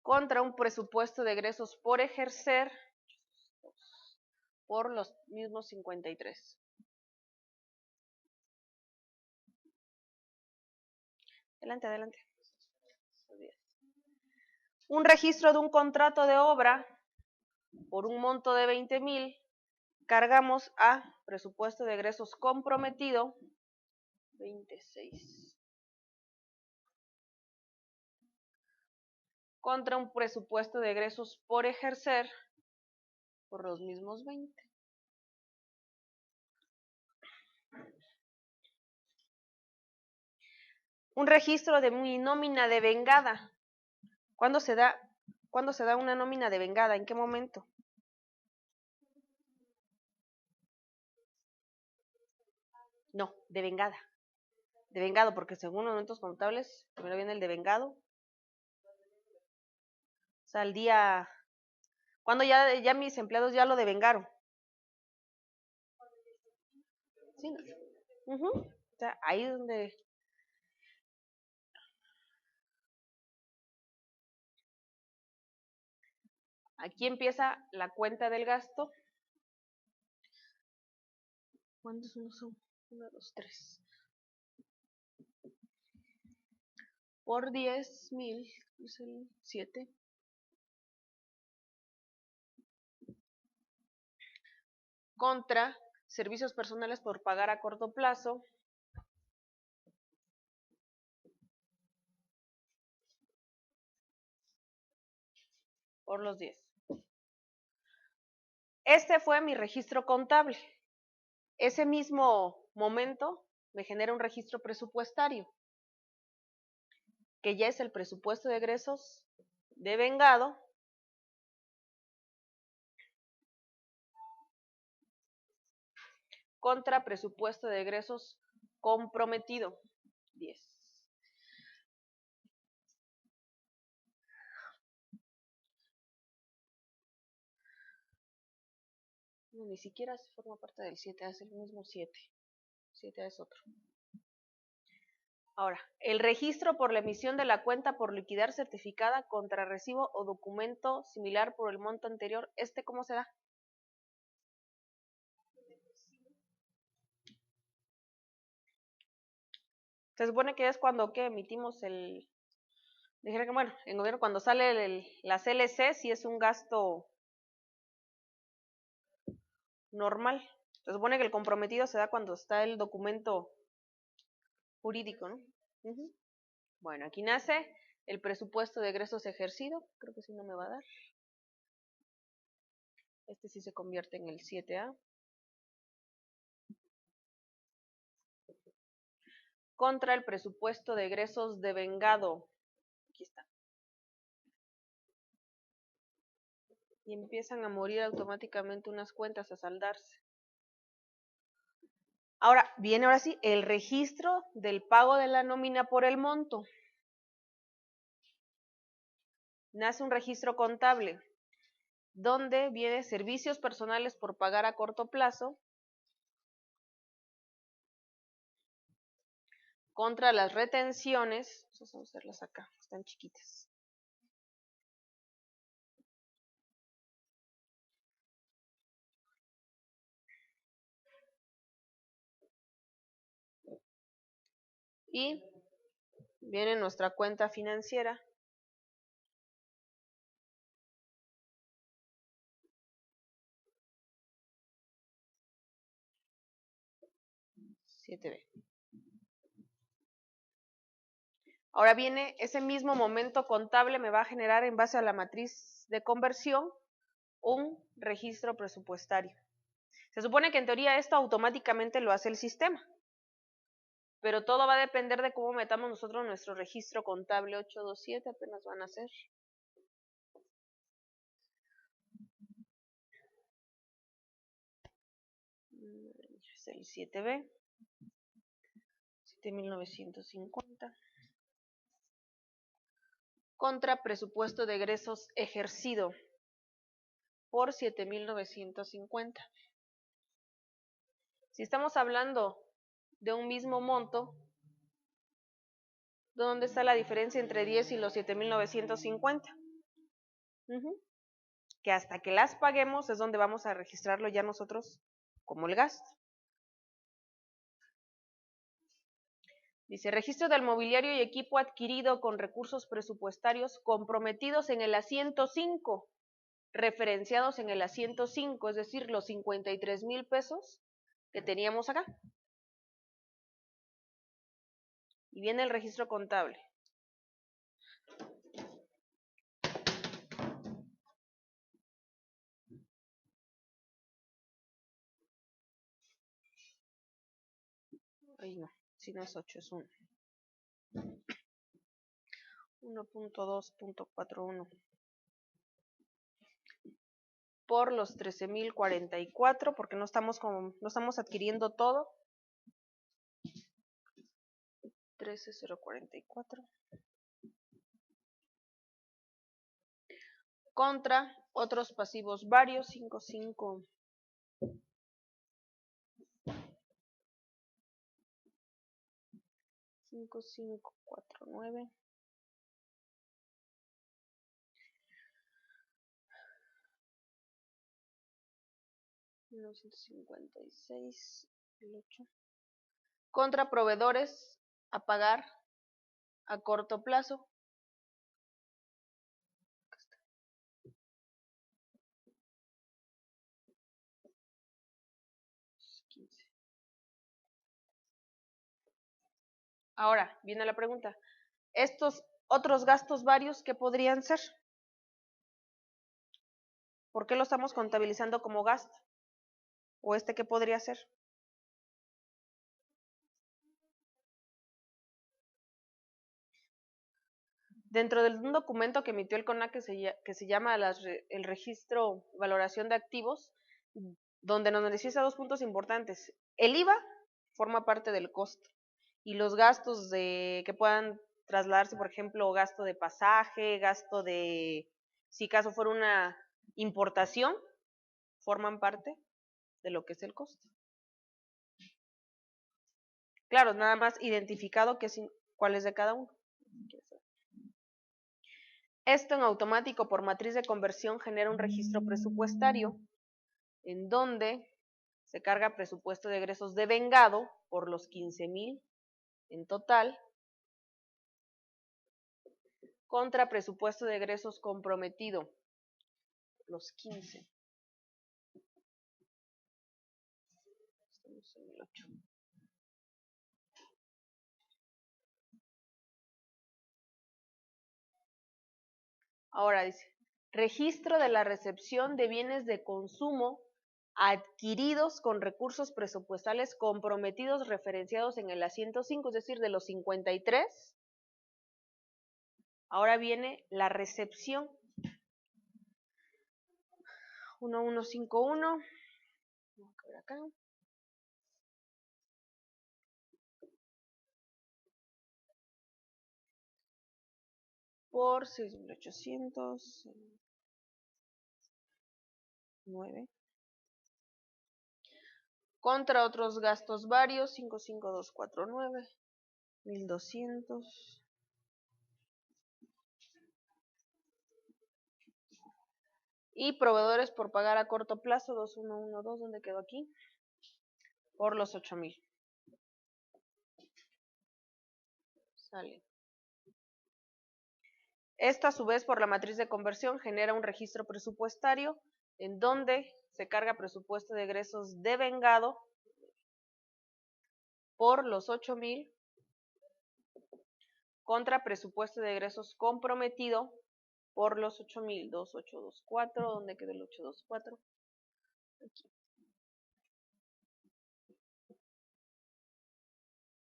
Contra un presupuesto de egresos por ejercer, por los mismos 53. Adelante, adelante. Un registro de un contrato de obra por un monto de 20,000, cargamos a presupuesto de egresos comprometido, 26. Contra un presupuesto de egresos por ejercer, por los mismos 20. Un registro de mi nómina devengada ¿Cuándo se da una nómina devengada? ¿En qué momento? No, devengada. Devengado, porque según los momentos contables, primero viene el devengado. O sea, el día, cuando ya mis empleados ya lo devengaron. Sí, no. O sea, ahí es donde aquí empieza la cuenta del gasto. ¿Cuántos unos son? 1, 2, 3. Por 10,000 es el 7. Contra servicios personales por pagar a corto plazo. Por los 10. Este fue mi registro contable. Ese mismo momento me genera un registro presupuestario, que ya es el presupuesto de egresos devengado contra presupuesto de egresos comprometido, 10. No, ni siquiera forma parte del 7A, es el mismo 7. 7A es otro. Ahora, el registro por la emisión de la cuenta por liquidar certificada contra recibo o documento similar por el monto anterior, ¿cómo se da? Se supone que es cuando emitimos el... Dijera que bueno, en gobierno cuando sale la CLC, si es un gasto normal. Se supone que el comprometido se da cuando está el documento jurídico, ¿no? Bueno, aquí nace el presupuesto de egresos ejercido. Creo que sí no me va a dar. Este sí se convierte en el 7A. Contra el presupuesto de egresos devengado. Aquí está. Y empiezan a morir automáticamente unas cuentas a saldarse. Ahora sí, el registro del pago de la nómina por el monto. Nace un registro contable, donde viene servicios personales por pagar a corto plazo, contra las retenciones, vamos a hacerlas acá, están chiquitas. Y viene nuestra cuenta financiera. Ahora viene ese mismo momento contable, me va a generar en base a la matriz de conversión un registro presupuestario. Se supone que en teoría esto automáticamente lo hace el sistema, pero todo va a depender de cómo metamos nosotros nuestro registro contable 827, apenas van a hacer. Es el 7B, 7,950. Contra presupuesto de egresos ejercido por 7,950. Si estamos hablando de un mismo monto, ¿dónde está la diferencia entre 10 y los 7,950? Que hasta que las paguemos es donde vamos a registrarlo ya nosotros como el gasto. Dice, registro del mobiliario y equipo adquirido con recursos presupuestarios comprometidos en el asiento 5, referenciados en el asiento 5, es decir, los 53,000 pesos que teníamos acá. Y viene el registro contable. Ay, no, si no es 8, es 1. 1.2.41 por los 13,044, porque no estamos adquiriendo todo. 13,044 contra otros pasivos varios 5549 1956 el 8 contra proveedores a pagar a corto plazo. Ahora viene la pregunta, estos otros gastos varios, ¿qué podrían ser? ¿Por qué lo estamos contabilizando como gasto? ¿O qué podría ser? Dentro de un documento que emitió el CONAC que se llama el registro valoración de activos, donde nos manifiesta dos puntos importantes. El IVA forma parte del costo y los gastos que puedan trasladarse, por ejemplo, gasto de pasaje, gasto de, si caso fuera una importación, forman parte de lo que es el costo. Claro, nada más identificado cuál es de cada uno. Esto en automático por matriz de conversión genera un registro presupuestario en donde se carga presupuesto de egresos devengado por los 15,000 en total contra presupuesto de egresos comprometido, los 15. Estamos en el 8. Ahora dice, registro de la recepción de bienes de consumo adquiridos con recursos presupuestales comprometidos referenciados en el asiento 5, es decir, de los 53. Ahora viene la recepción. 1151. Vamos a ver acá. Por 6,809 contra otros gastos varios 55249 1200 y proveedores por pagar a corto plazo 2112, ¿dónde quedó aquí? Por los 8,000. Sale. Esto a su vez por la matriz de conversión genera un registro presupuestario en donde se carga presupuesto de egresos devengado por los 8,000 contra presupuesto de egresos comprometido por los 8,000. 2824, ¿dónde quedó el 824? Aquí.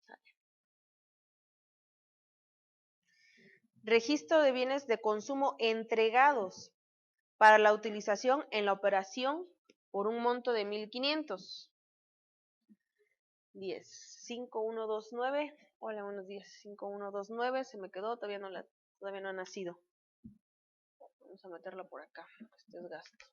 Sale. Registro de bienes de consumo entregados para la utilización en la operación por un monto de 1,500. 5129. Hola, buenos días. 5129 se me quedó, todavía no ha nacido. Vamos a meterlo por acá. Este es gasto.